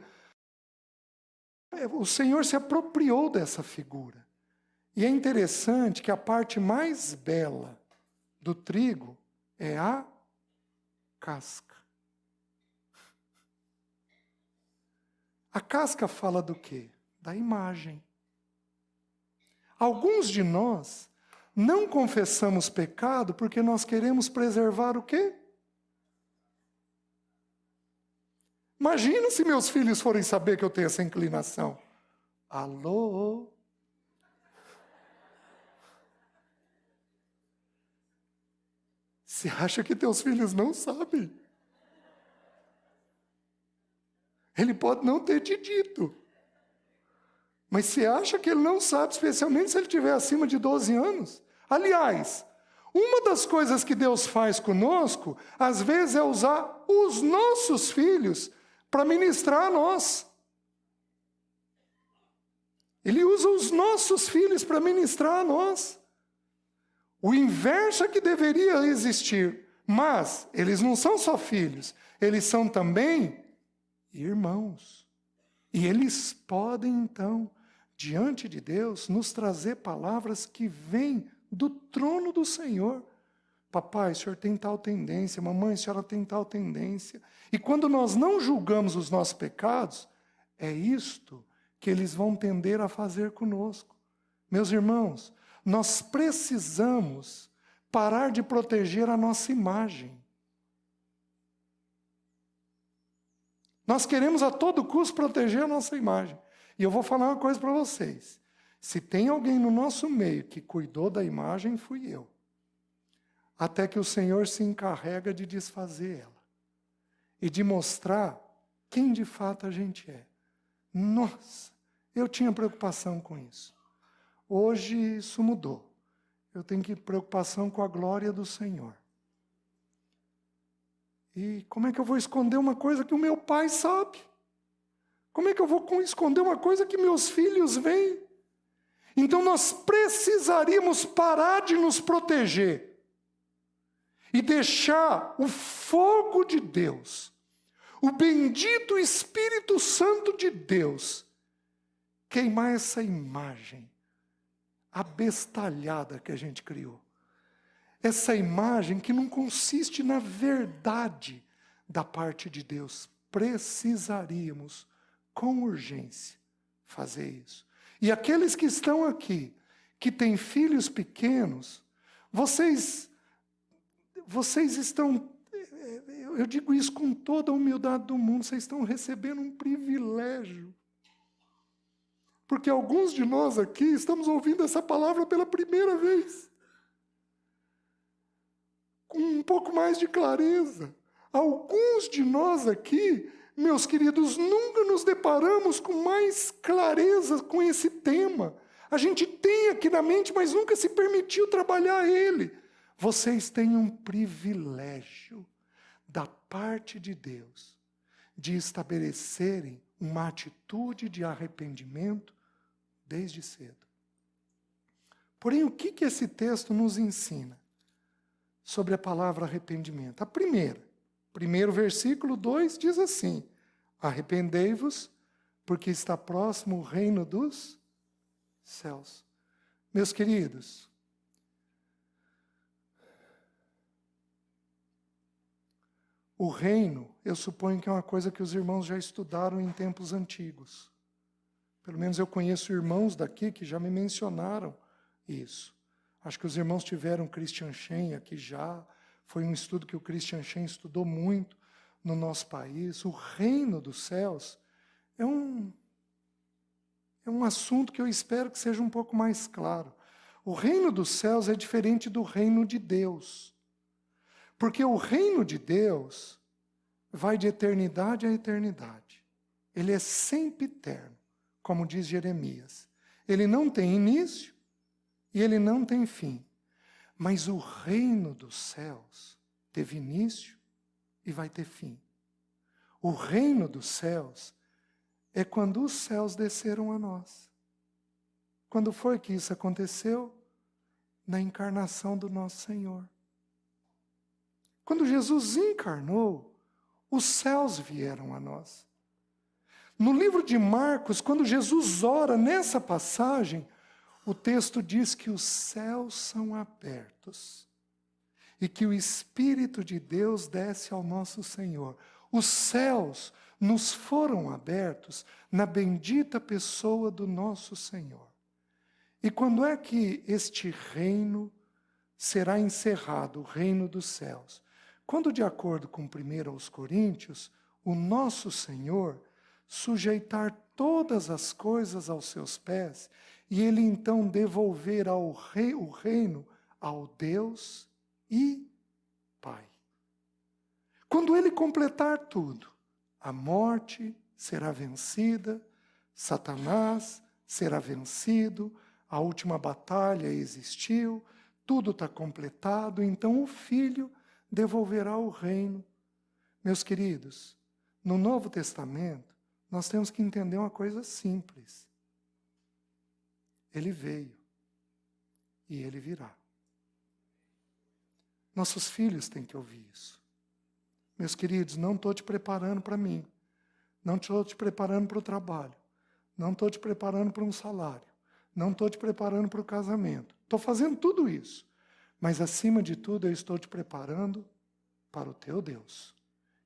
O Senhor se apropriou dessa figura. E é interessante que a parte mais bela do trigo é a casca. A casca fala do quê? Da imagem. Alguns de nós não confessamos pecado porque nós queremos preservar o quê? Imagina se meus filhos forem saber que eu tenho essa inclinação. Alô? Você acha que teus filhos não sabem? Ele pode não ter te dito. Mas você acha que ele não sabe, especialmente se ele estiver acima de 12 anos? Aliás, uma das coisas que Deus faz conosco, às vezes, é usar os nossos filhos para ministrar a nós. Ele usa os nossos filhos para ministrar a nós. O inverso é que deveria existir. Mas eles não são só filhos, eles são também irmãos. E eles podem, então, diante de Deus, nos trazer palavras que vêm do trono do Senhor. Papai, o senhor tem tal tendência, mamãe, a senhora tem tal tendência. E quando nós não julgamos os nossos pecados, é isto que eles vão tender a fazer conosco. Meus irmãos, nós precisamos parar de proteger a nossa imagem. Nós queremos a todo custo proteger a nossa imagem. E eu vou falar uma coisa para vocês. Se tem alguém no nosso meio que cuidou da imagem, fui eu. Até que o Senhor se encarrega de desfazer ela. E de mostrar quem de fato a gente é. Nossa, eu tinha preocupação com isso. Hoje isso mudou. Eu tenho preocupação com a glória do Senhor. E como é que eu vou esconder uma coisa que o meu pai sabe? Como é que eu vou esconder uma coisa que meus filhos veem? Então nós precisaríamos parar de nos proteger e deixar o fogo de Deus, o bendito Espírito Santo de Deus, queimar essa imagem abestalhada que a gente criou. Essa imagem que não consiste na verdade da parte de Deus. Precisaríamos, com urgência, fazer isso. E aqueles que estão aqui, que têm filhos pequenos, vocês estão, eu digo isso com toda a humildade do mundo, vocês estão recebendo um privilégio. Porque alguns de nós aqui estamos ouvindo essa palavra pela primeira vez. Com um pouco mais de clareza. Alguns de nós aqui, meus queridos, nunca nos deparamos com mais clareza com esse tema. A gente tem aqui na mente, mas nunca se permitiu trabalhar ele. Vocês têm um privilégio da parte de Deus de estabelecerem uma atitude de arrependimento desde cedo. Porém, o que esse texto nos ensina sobre a palavra arrependimento? A primeiro versículo 2 diz assim: arrependei-vos, porque está próximo o reino dos céus. Meus queridos, o reino, eu suponho que é uma coisa que os irmãos já estudaram em tempos antigos. Pelo menos eu conheço irmãos daqui que já me mencionaram isso. Acho que os irmãos tiveram Christian Shen aqui já. Foi um estudo que o Christian Shen estudou muito no nosso país. O reino dos céus é um assunto que eu espero que seja um pouco mais claro. O reino dos céus é diferente do reino de Deus. Porque o reino de Deus vai de eternidade a eternidade. Ele é sempre eterno, como diz Jeremias. Ele não tem início e ele não tem fim. Mas o reino dos céus teve início e vai ter fim. O reino dos céus é quando os céus desceram a nós. Quando foi que isso aconteceu? Na encarnação do nosso Senhor. Quando Jesus encarnou, os céus vieram a nós. No livro de Marcos, quando Jesus ora nessa passagem, o texto diz que os céus são abertos e que o Espírito de Deus desce ao nosso Senhor. Os céus nos foram abertos na bendita pessoa do nosso Senhor. E quando é que este reino será encerrado, o reino dos céus? Quando, de acordo com 1 aos Coríntios, o nosso Senhor sujeitar todas as coisas aos seus pés, e ele então devolver o reino ao Deus e Pai. Quando ele completar tudo, a morte será vencida, Satanás será vencido, a última batalha existiu, tudo está completado, então o Filho devolverá o reino. Meus queridos, no Novo Testamento, nós temos que entender uma coisa simples. Ele veio e ele virá. Nossos filhos têm que ouvir isso. Meus queridos, não estou te preparando para mim. Não estou te preparando para o trabalho. Não estou te preparando para um salário. Não estou te preparando para o casamento. Estou fazendo tudo isso. Mas, acima de tudo, eu estou te preparando para o teu Deus,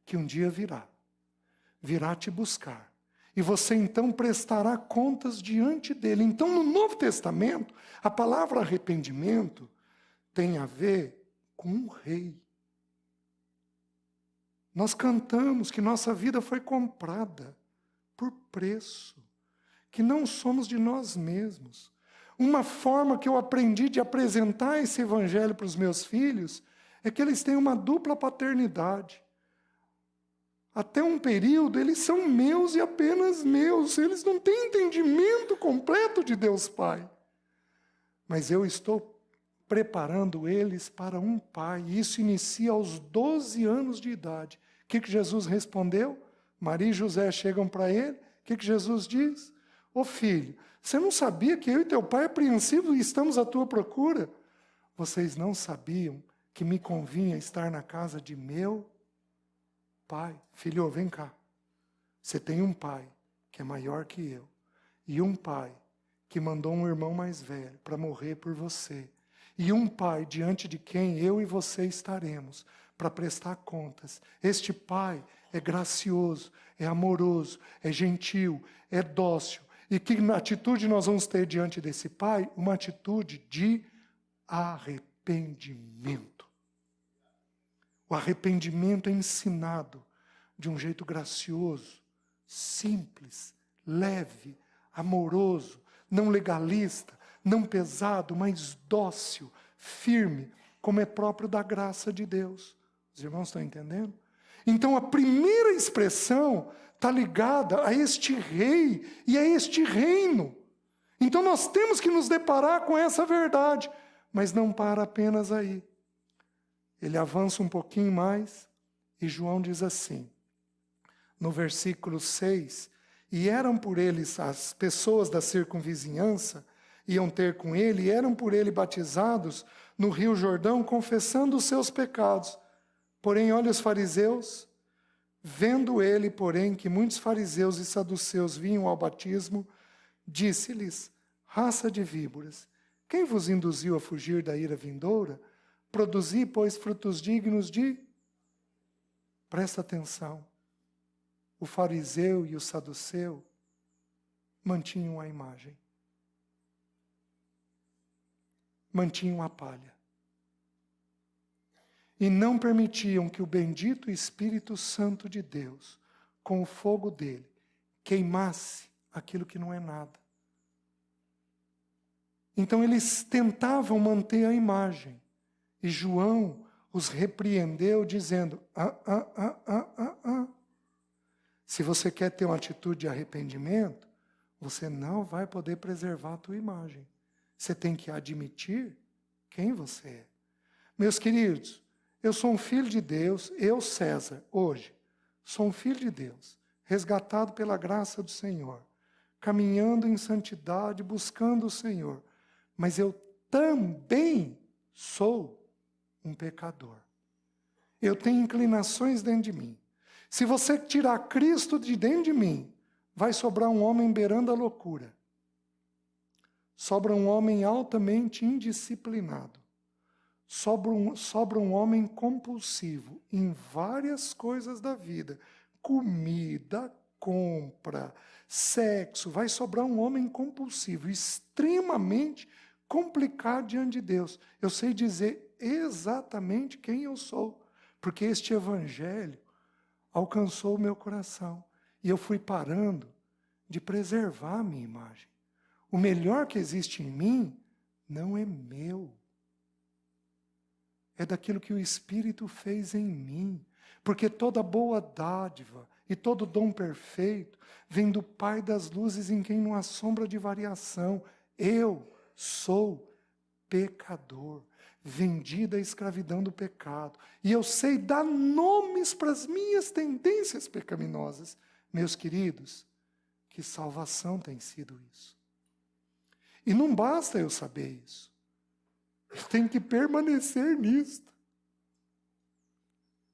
que um dia virá. Virá te buscar. E você, então, prestará contas diante dele. Então, no Novo Testamento, a palavra arrependimento tem a ver com um rei. Nós cantamos que nossa vida foi comprada por preço, que não somos de nós mesmos. Uma forma que eu aprendi de apresentar esse evangelho para os meus filhos é que eles têm uma dupla paternidade. Até um período, eles são meus e apenas meus. Eles não têm entendimento completo de Deus Pai. Mas eu estou preparando eles para um Pai. E isso inicia aos 12 anos de idade. O que Jesus respondeu? Maria e José chegam para ele. O que Jesus diz? Ô filho, você não sabia que eu e teu pai apreensivos estamos à tua procura? Vocês não sabiam que me convinha estar na casa de meu pai? Filho, vem cá. Você tem um pai que é maior que eu. E um pai que mandou um irmão mais velho para morrer por você. E um pai diante de quem eu e você estaremos para prestar contas. Este pai é gracioso, é amoroso, é gentil, é dócil. E que atitude nós vamos ter diante desse pai? Uma atitude de arrependimento. O arrependimento é ensinado de um jeito gracioso, simples, leve, amoroso, não legalista, não pesado, mas dócil, firme, como é próprio da graça de Deus. Os irmãos estão entendendo? Então a primeira expressão está ligada a este rei e a este reino. Então nós temos que nos deparar com essa verdade, mas não para apenas aí. Ele avança um pouquinho mais e João diz assim, no versículo 6, e eram por eles, as pessoas da circunvizinhança, iam ter com ele, e eram por ele batizados no rio Jordão, confessando os seus pecados. Porém, olha os fariseus, vendo ele, porém, que muitos fariseus e saduceus vinham ao batismo, disse-lhes: raça de víboras, quem vos induziu a fugir da ira vindoura? Produzi, pois, frutos dignos de... Presta atenção. O fariseu e o saduceu mantinham a imagem. Mantinham a palha. E não permitiam que o bendito Espírito Santo de Deus, com o fogo dele, queimasse aquilo que não é nada. Então eles tentavam manter a imagem. E João os repreendeu dizendo: se você quer ter uma atitude de arrependimento, você não vai poder preservar a tua imagem. Você tem que admitir quem você é. Meus queridos, eu sou um filho de Deus, eu, César, hoje, sou um filho de Deus, resgatado pela graça do Senhor, caminhando em santidade, buscando o Senhor. Mas eu também sou um pecador. Eu tenho inclinações dentro de mim. Se você tirar Cristo de dentro de mim, vai sobrar um homem beirando a loucura. Sobra um homem altamente indisciplinado. Sobra um homem compulsivo em várias coisas da vida. Comida, compra, sexo. Vai sobrar um homem compulsivo, extremamente complicado diante de Deus. Eu sei dizer exatamente quem eu sou, porque este evangelho alcançou o meu coração. E eu fui parando de preservar a minha imagem. O melhor que existe em mim não é meu. É daquilo que o Espírito fez em mim. Porque toda boa dádiva e todo dom perfeito vem do Pai das luzes, em quem não há sombra de variação. Eu sou pecador, vendido à escravidão do pecado. E eu sei dar nomes para as minhas tendências pecaminosas. Meus queridos, que salvação tem sido isso. E não basta eu saber isso. Eu tenho que permanecer nisto.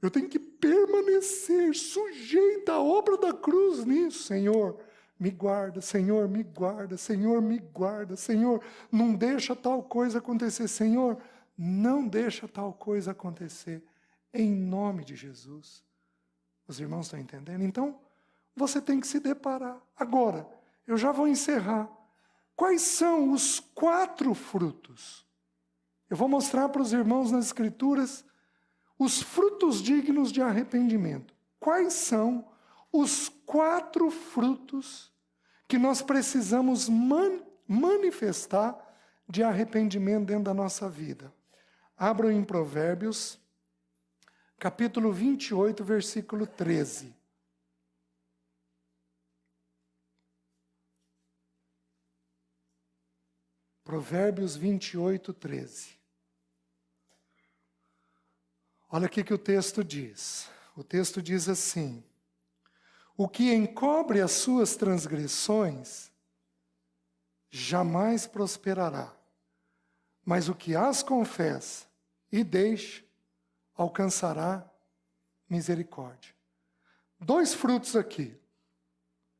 Eu tenho que permanecer sujeito à obra da cruz nisso. Senhor, me guarda. Senhor, me guarda. Senhor, me guarda. Senhor, não deixa tal coisa acontecer. Senhor, não deixa tal coisa acontecer. Em nome de Jesus. Os irmãos estão entendendo? Então, você tem que se deparar. Agora, eu já vou encerrar. Quais são os 4 frutos? Eu vou mostrar para os irmãos nas Escrituras os frutos dignos de arrependimento. Quais são os 4 frutos que nós precisamos manifestar de arrependimento dentro da nossa vida? Abram em Provérbios, capítulo 28, versículo 13. Provérbios 28, 13. Olha o que o texto diz. O texto diz assim: o que encobre as suas transgressões jamais prosperará, mas o que as confessa e deixa alcançará misericórdia. 2 frutos aqui.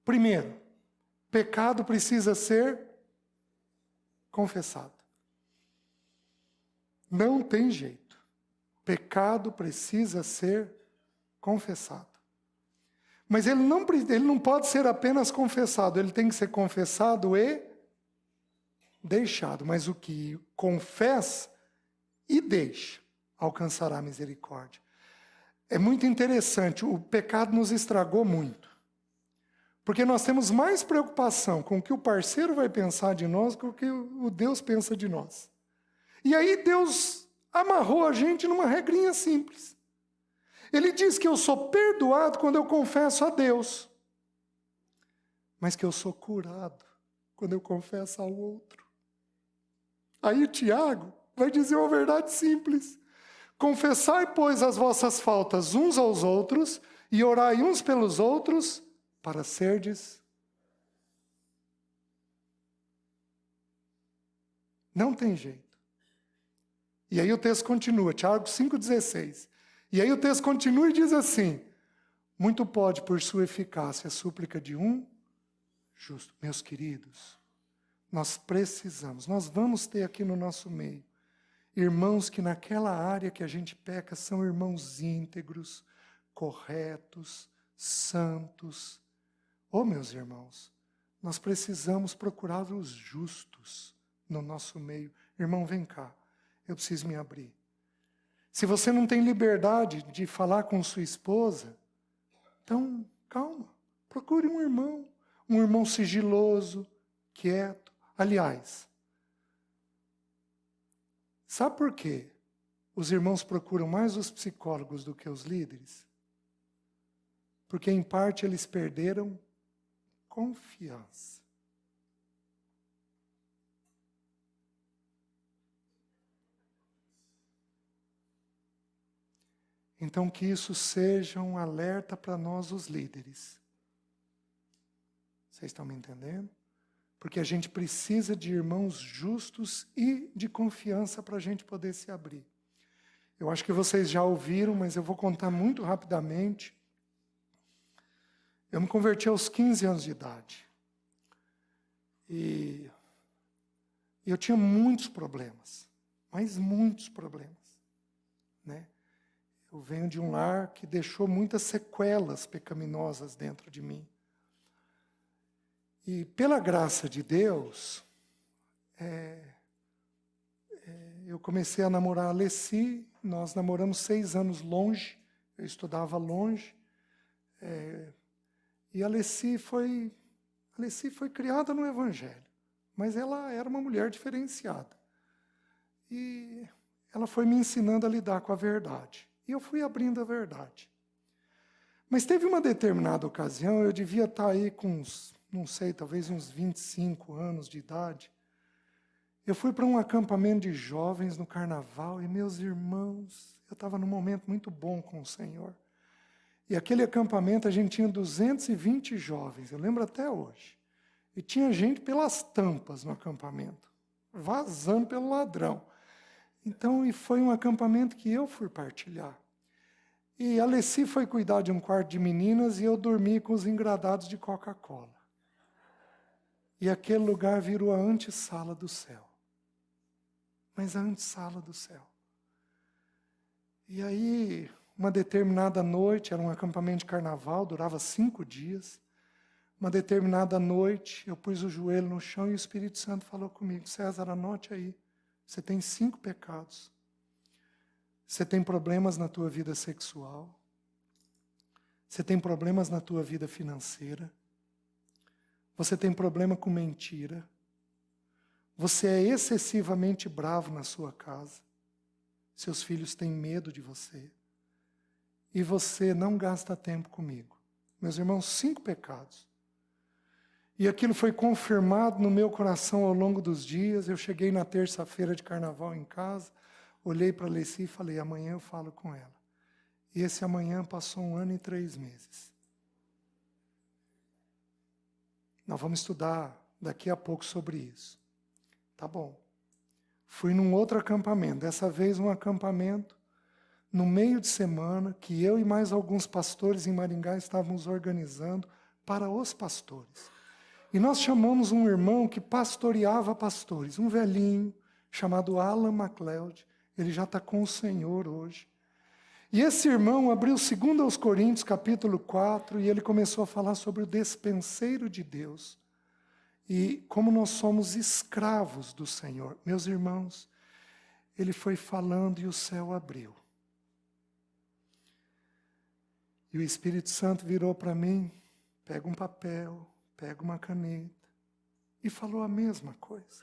Primeiro, pecado precisa ser confessado. Não tem jeito. Pecado precisa ser confessado. Mas ele não pode ser apenas confessado, ele tem que ser confessado e deixado. Mas o que confessa e deixa alcançará misericórdia. É muito interessante, o pecado nos estragou muito. Porque nós temos mais preocupação com o que o parceiro vai pensar de nós do que o Deus pensa de nós. E aí Deus amarrou a gente numa regrinha simples. Ele diz que eu sou perdoado quando eu confesso a Deus, mas que eu sou curado quando eu confesso ao outro. Aí Tiago vai dizer uma verdade simples: confessai, pois, as vossas faltas uns aos outros e orai uns pelos outros para serdes Não tem jeito. E aí o texto continua, Tiago 5,16. E aí o texto continua e diz assim: muito pode, por sua eficácia, a súplica de um justo. Meus queridos, nós precisamos, nós vamos ter aqui no nosso meio irmãos que naquela área que a gente peca são irmãos íntegros, corretos, santos. Oh, meus irmãos, nós precisamos procurar os justos no nosso meio. Irmão, vem cá, eu preciso me abrir. Se você não tem liberdade de falar com sua esposa, então, calma, procure um irmão sigiloso, quieto. Aliás, sabe por quê os irmãos procuram mais os psicólogos do que os líderes? Porque, em parte, eles perderam confiança. Então, que isso seja um alerta para nós, os líderes. Vocês estão me entendendo? Porque a gente precisa de irmãos justos e de confiança para a gente poder se abrir. Eu acho que vocês já ouviram, mas eu vou contar muito rapidamente. Eu me converti aos 15 anos de idade. E eu tinha muitos problemas, mas muitos problemas, né? Eu venho de um lar que deixou muitas sequelas pecaminosas dentro de mim. E pela graça de Deus, eu comecei a namorar a Alessi. Nós namoramos 6 anos longe, eu estudava longe. E a Alessi foi criada no Evangelho, mas ela era uma mulher diferenciada. E ela foi me ensinando a lidar com a verdade. E eu fui abrindo a verdade. Mas teve uma determinada ocasião, eu devia estar aí com uns, não sei, talvez uns 25 anos de idade. Eu fui para um acampamento de jovens no carnaval e, meus irmãos, eu estava num momento muito bom com o Senhor. E aquele acampamento a gente tinha 220 jovens, eu lembro até hoje. E tinha gente pelas tampas no acampamento, vazando pelo ladrão. Então, e foi um acampamento que eu fui partilhar. E a Alessi foi cuidar de um quarto de meninas e eu dormi com os engradados de Coca-Cola. E aquele lugar virou a antessala do céu. Mas a antessala do céu. E aí, uma determinada noite, era um acampamento de carnaval, durava 5 dias. Uma determinada noite, eu pus o joelho no chão e o Espírito Santo falou comigo: César, anote aí, você tem 5 pecados. Você tem problemas na tua vida sexual. Você tem problemas na tua vida financeira. Você tem problema com mentira. Você é excessivamente bravo na sua casa. Seus filhos têm medo de você. E você não gasta tempo comigo. Meus irmãos, 5 pecados. E aquilo foi confirmado no meu coração ao longo dos dias. Eu cheguei na terça-feira de carnaval em casa, olhei para a Alessi e falei: amanhã eu falo com ela. E esse amanhã passou 1 ano e 3 meses. Nós vamos estudar daqui a pouco sobre isso. Tá bom. Fui num outro acampamento, dessa vez um acampamento no meio de semana, que eu e mais alguns pastores em Maringá estávamos organizando para os pastores. E nós chamamos um irmão que pastoreava pastores, um velhinho chamado Alan MacLeod. Ele já está com o Senhor hoje. E esse irmão abriu 2 aos Coríntios, capítulo 4, e ele começou a falar sobre o despenseiro de Deus. E como nós somos escravos do Senhor. Meus irmãos, ele foi falando e o céu abriu. E o Espírito Santo virou para mim, pega um papel, pega uma caneta, e falou a mesma coisa.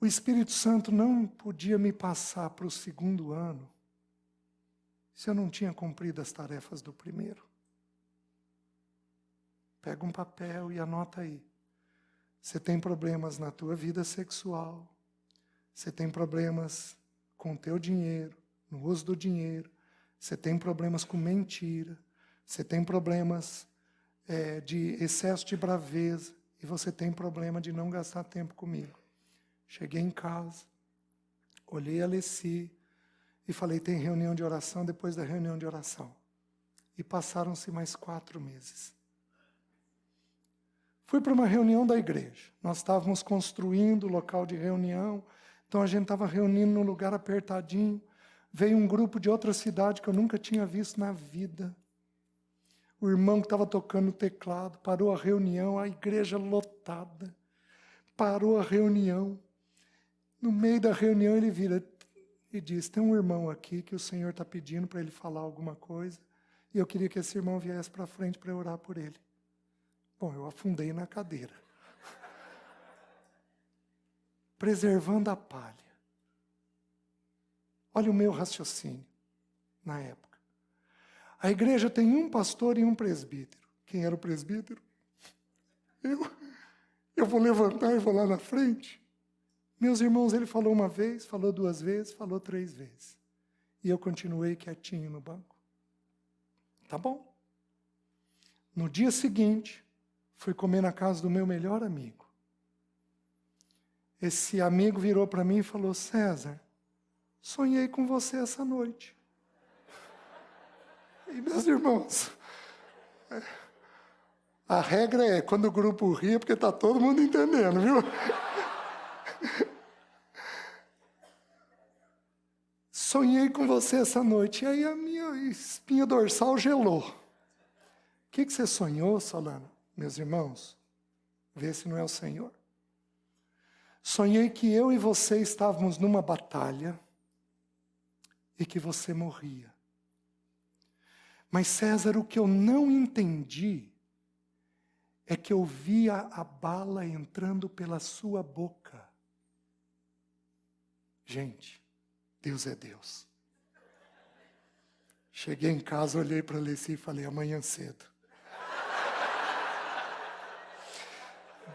O Espírito Santo não podia me passar para o 2º ano se eu não tinha cumprido as tarefas do 1º. Pega um papel e anota aí. Você tem problemas na tua vida sexual. Você tem problemas com o teu dinheiro, no uso do dinheiro. Você tem problemas com mentira. Você tem problemas de excesso de braveza. E você tem problema de não gastar tempo comigo. Cheguei em casa, olhei a Alessi e falei, tem reunião de oração depois da reunião de oração. E passaram-se mais 4 meses. Fui para uma reunião da igreja. Nós estávamos construindo o local de reunião, então a gente estava reunindo num lugar apertadinho. Veio um grupo de outra cidade que eu nunca tinha visto na vida. O irmão que estava tocando o teclado parou a reunião, a igreja lotada. Parou a reunião. No meio da reunião ele vira e diz, tem um irmão aqui que o Senhor está pedindo para ele falar alguma coisa, e eu queria que esse irmão viesse para frente para eu orar por ele. Bom, eu afundei na cadeira. Preservando a palha. Olha o meu raciocínio na época. A igreja tem um pastor e um presbítero. Quem era o presbítero? Eu vou levantar e vou lá na frente. Meus irmãos, ele falou uma vez, falou 2 vezes, falou 3 vezes. E eu continuei quietinho no banco. Tá bom. No dia seguinte, fui comer na casa do meu melhor amigo. Esse amigo virou para mim e falou, César, sonhei com você essa noite. E meus irmãos, a regra é, quando o grupo ri, é porque está todo mundo entendendo, viu? Sonhei com você essa noite. E aí a minha espinha dorsal gelou. O que você sonhou, Solano? Meus irmãos, vê se não é o Senhor. Sonhei que eu e você estávamos numa batalha e que você morria. Mas, César, o que eu não entendi é que eu via a bala entrando pela sua boca. Gente, Deus é Deus. Cheguei em casa, olhei para a Alessi e falei, amanhã cedo.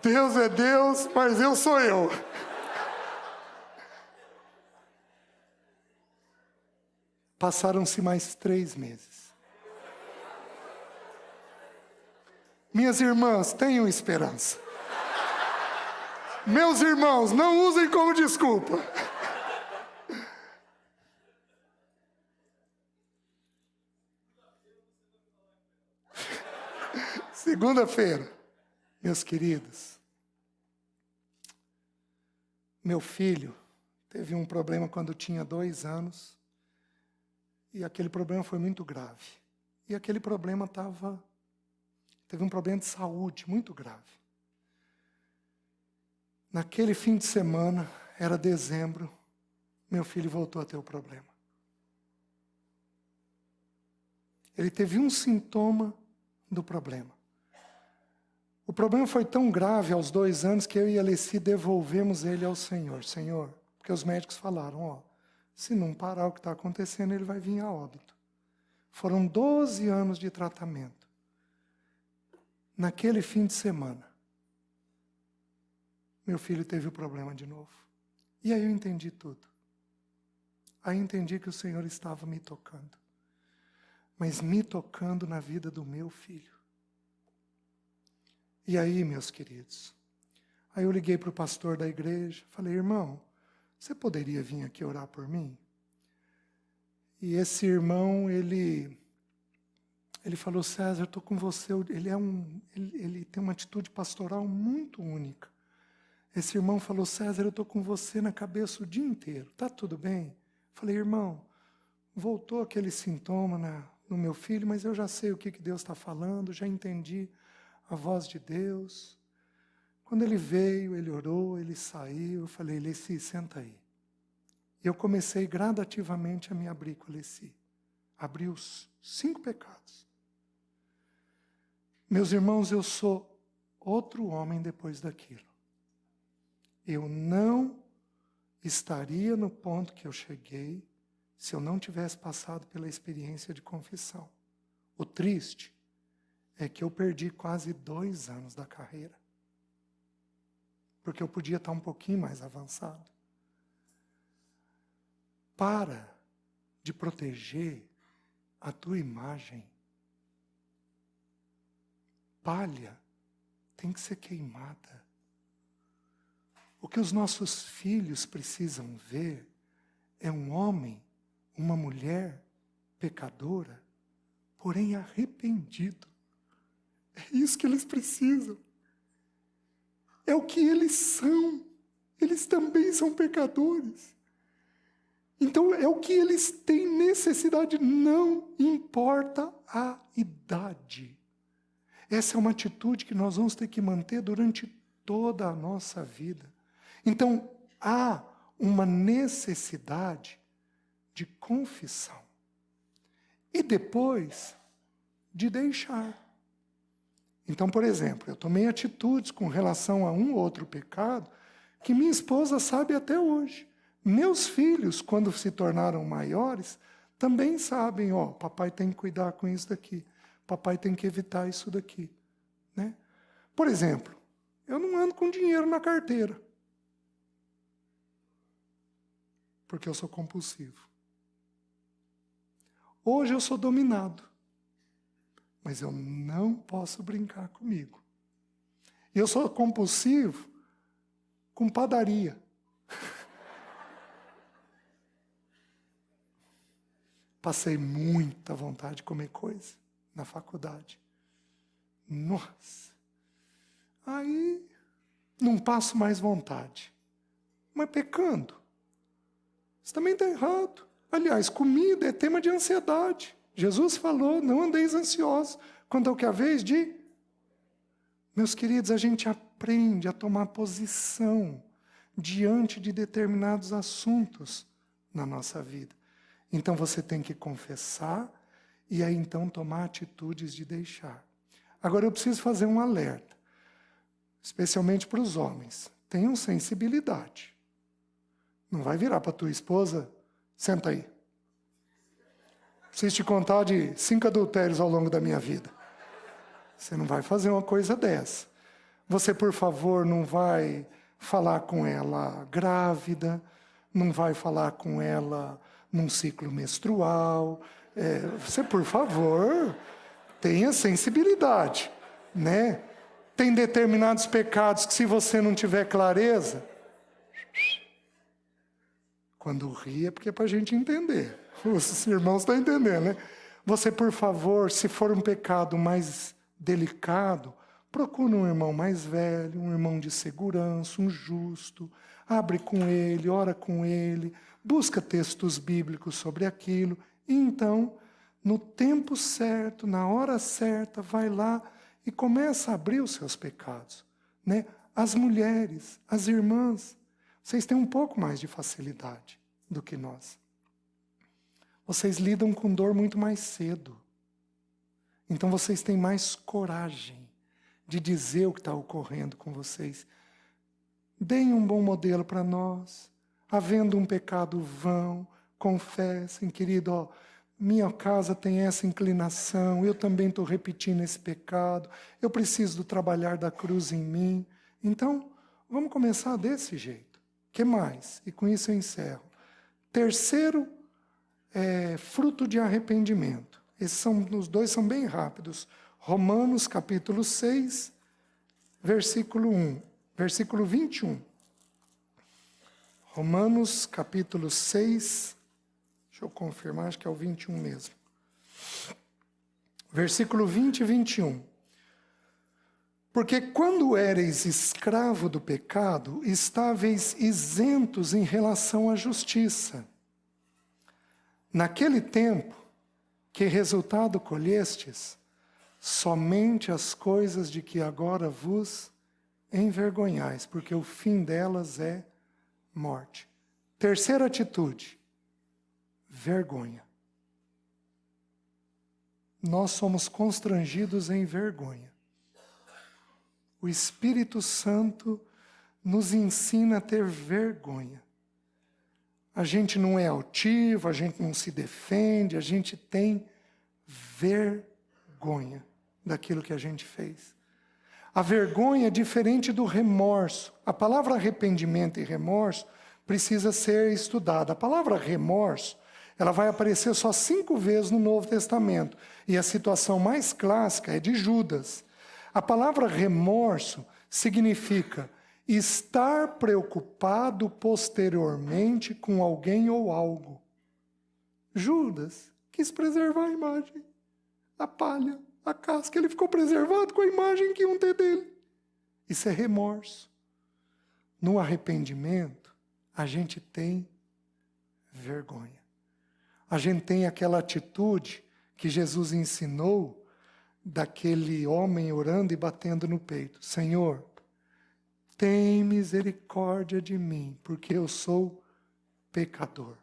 Deus é Deus, mas eu sou eu. Passaram-se mais 3 meses. Minhas irmãs, tenham esperança. Meus irmãos, não usem como desculpa. Segunda-feira, meus queridos, meu filho teve um problema quando tinha 2 anos, e aquele problema foi muito grave. E aquele problema teve um problema de saúde muito grave. Naquele fim de semana, era dezembro, meu filho voltou a ter o problema. Ele teve um sintoma do problema. O problema foi tão grave aos 2 anos que eu e a Alessi devolvemos ele ao Senhor. Senhor, porque os médicos falaram, se não parar o que está acontecendo, ele vai vir a óbito. Foram 12 anos de tratamento. Naquele fim de semana, meu filho teve o problema de novo. E aí eu entendi tudo. Aí entendi que o Senhor estava me tocando. Mas me tocando na vida do meu filho. E aí, meus queridos, aí eu liguei para o pastor da igreja, falei, irmão, você poderia vir aqui orar por mim? E esse irmão, ele falou, César, eu estou com você, ele tem uma atitude pastoral muito única. Esse irmão falou, César, eu estou com você na cabeça o dia inteiro, tá tudo bem? Falei, irmão, voltou aquele sintoma no meu filho, mas eu já sei o que Deus está falando, já entendi a voz de Deus. Quando ele veio, ele orou, ele saiu, eu falei, Alessi, senta aí. E eu comecei gradativamente a me abrir com Alessi. Abri os 5 pecados. Meus irmãos, eu sou outro homem depois daquilo. Eu não estaria no ponto que eu cheguei se eu não tivesse passado pela experiência de confissão. O triste é que eu perdi quase 2 anos da carreira. Porque eu podia estar um pouquinho mais avançado. Para de proteger a tua imagem. Palha tem que ser queimada. O que os nossos filhos precisam ver é um homem, uma mulher pecadora, porém arrependido. É isso que eles precisam. É o que eles são. Eles também são pecadores. Então é o que eles têm necessidade, não importa a idade. Essa é uma atitude que nós vamos ter que manter durante toda a nossa vida. Então há uma necessidade de confissão. E depois de deixar. Então, por exemplo, eu tomei atitudes com relação a um ou outro pecado que minha esposa sabe até hoje. Meus filhos, quando se tornaram maiores, também sabem, papai tem que cuidar com isso daqui, papai tem que evitar isso daqui. Né? Por exemplo, eu não ando com dinheiro na carteira, porque eu sou compulsivo. Hoje eu sou dominado, mas eu não posso brincar comigo. Eu sou compulsivo com padaria. Passei muita vontade de comer coisa na faculdade. Nossa! Aí não passo mais vontade. Mas pecando. Isso também está errado. Aliás, comida é tema de ansiedade. Jesus falou, não andeis ansiosos, quanto ao que haveis de... Meus queridos, a gente aprende a tomar posição diante de determinados assuntos na nossa vida. Então você tem que confessar e aí então tomar atitudes de deixar. Agora eu preciso fazer um alerta, especialmente para os homens. Tenham sensibilidade. Não vai virar para a tua esposa, senta aí. Preciso te contar de 5 adultérios ao longo da minha vida. Você não vai fazer uma coisa dessa. Você, por favor, não vai falar com ela grávida, não vai falar com ela num ciclo menstrual. Você, por favor, tenha sensibilidade, né? Tem determinados pecados que, se você não tiver clareza, quando ri é porque é para a gente entender. Os irmãos estão entendendo, né? Você, por favor, se for um pecado mais delicado, procura um irmão mais velho, um irmão de segurança, um justo, abre com ele, ora com ele, busca textos bíblicos sobre aquilo, e então, no tempo certo, na hora certa, vai lá e começa a abrir os seus pecados. Né? As mulheres, as irmãs, vocês têm um pouco mais de facilidade do que nós. Vocês lidam com dor muito mais cedo. Então vocês têm mais coragem de dizer o que está ocorrendo com vocês. Deem um bom modelo para nós. Havendo um pecado, vão, confessem, querido, minha casa tem essa inclinação, eu também estou repetindo esse pecado, eu preciso do trabalhar da cruz em mim. Então, vamos começar desse jeito. O que mais? E com isso eu encerro. Terceiro, fruto de arrependimento. Os dois são bem rápidos. Romanos capítulo 6, versículo 21. Romanos capítulo 6, deixa eu confirmar, acho que é o 21 mesmo. Versículo 20 e 21. Porque quando éreis escravo do pecado, estáveis isentos em relação à justiça. Naquele tempo, que resultado colhestes? Somente as coisas de que agora vos envergonhais, porque o fim delas é morte. Terceira atitude, vergonha. Nós somos constrangidos em vergonha. O Espírito Santo nos ensina a ter vergonha. A gente não é altivo, a gente não se defende, a gente tem vergonha daquilo que a gente fez. A vergonha é diferente do remorso. A palavra arrependimento e remorso precisa ser estudada. A palavra remorso, ela vai aparecer só 5 vezes no Novo Testamento. E a situação mais clássica é de Judas. A palavra remorso significa estar preocupado posteriormente com alguém ou algo. Judas quis preservar a imagem, a palha, a casca. Ele ficou preservado com a imagem que iam ter dele. Isso é remorso. No arrependimento, a gente tem vergonha. A gente tem aquela atitude que Jesus ensinou daquele homem orando e batendo no peito. Senhor, tem misericórdia de mim, porque eu sou pecador.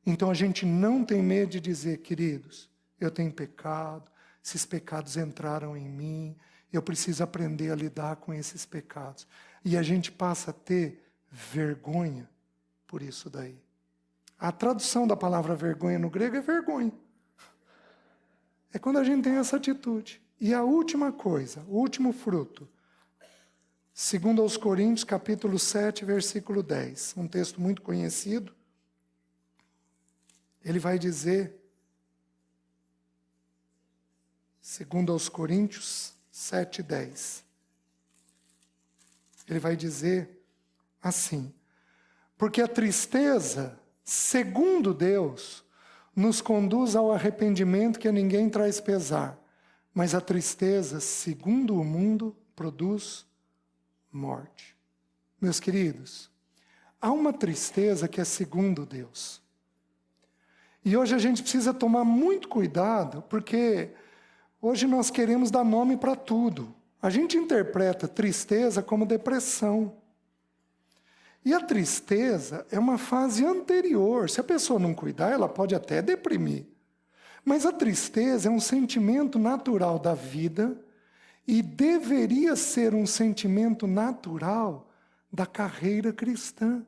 Então a gente não tem medo de dizer, queridos, eu tenho pecado, esses pecados entraram em mim, eu preciso aprender a lidar com esses pecados. E a gente passa a ter vergonha por isso daí. A tradução da palavra vergonha no grego é vergonha. É quando a gente tem essa atitude. E a última coisa, o último fruto, 2 aos Coríntios, capítulo 7, versículo 10, um texto muito conhecido. Ele vai dizer, 2 aos Coríntios 7, 10. Ele vai dizer assim: porque a tristeza, segundo Deus, nos conduz ao arrependimento que a ninguém traz pesar, mas a tristeza, segundo o mundo, produz morte. Meus queridos, há uma tristeza que é segundo Deus. E hoje a gente precisa tomar muito cuidado, porque hoje nós queremos dar nome para tudo. A gente interpreta tristeza como depressão. E a tristeza é uma fase anterior. Se a pessoa não cuidar, ela pode até deprimir. Mas a tristeza é um sentimento natural da vida e deveria ser um sentimento natural da carreira cristã.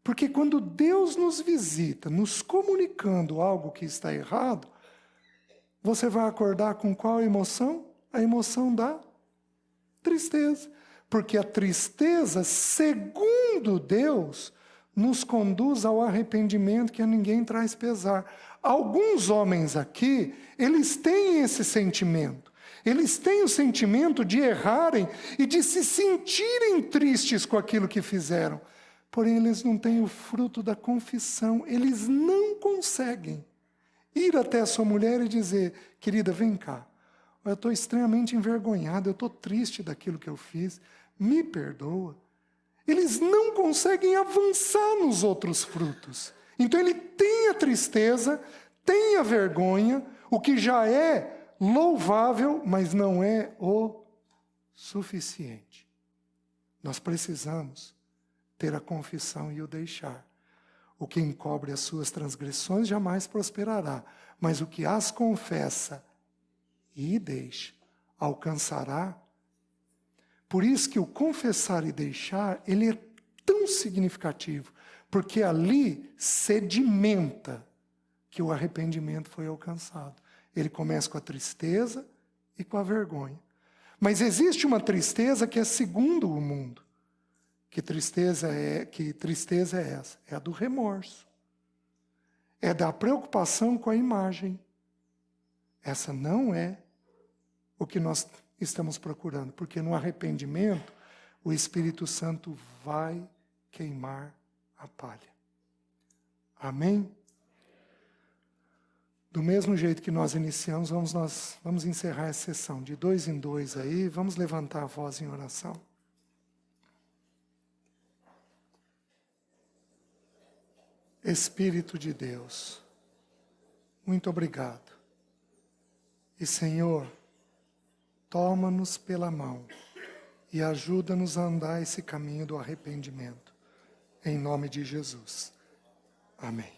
Porque quando Deus nos visita, nos comunicando algo que está errado, você vai acordar com qual emoção? A emoção da tristeza. Porque a tristeza, segundo Deus, nos conduz ao arrependimento que a ninguém traz pesar. Alguns homens aqui, eles têm esse sentimento. Eles têm o sentimento de errarem e de se sentirem tristes com aquilo que fizeram. Porém, eles não têm o fruto da confissão. Eles não conseguem ir até a sua mulher e dizer, querida, vem cá. Eu estou extremamente envergonhado, eu estou triste daquilo que eu fiz. Me perdoa. Eles não conseguem avançar nos outros frutos. Então ele tem a tristeza, tem a vergonha, o que já é louvável, mas não é o suficiente. Nós precisamos ter a confissão e o deixar. O que encobre as suas transgressões jamais prosperará, mas o que as confessa e deixa alcançará. Por isso que o confessar e deixar, ele é tão significativo, porque ali sedimenta que o arrependimento foi alcançado. Ele começa com a tristeza e com a vergonha. Mas existe uma tristeza que é segundo o mundo. Que tristeza é essa? É a do remorso. É da preocupação com a imagem. Essa não é o que nós estamos procurando, porque no arrependimento o Espírito Santo vai queimar a palha. Amém? Do mesmo jeito que nós iniciamos, vamos encerrar essa sessão de 2 em 2 aí, vamos levantar a voz em oração. Espírito de Deus, muito obrigado. E Senhor, toma-nos pela mão e ajuda-nos a andar esse caminho do arrependimento. Em nome de Jesus. Amém.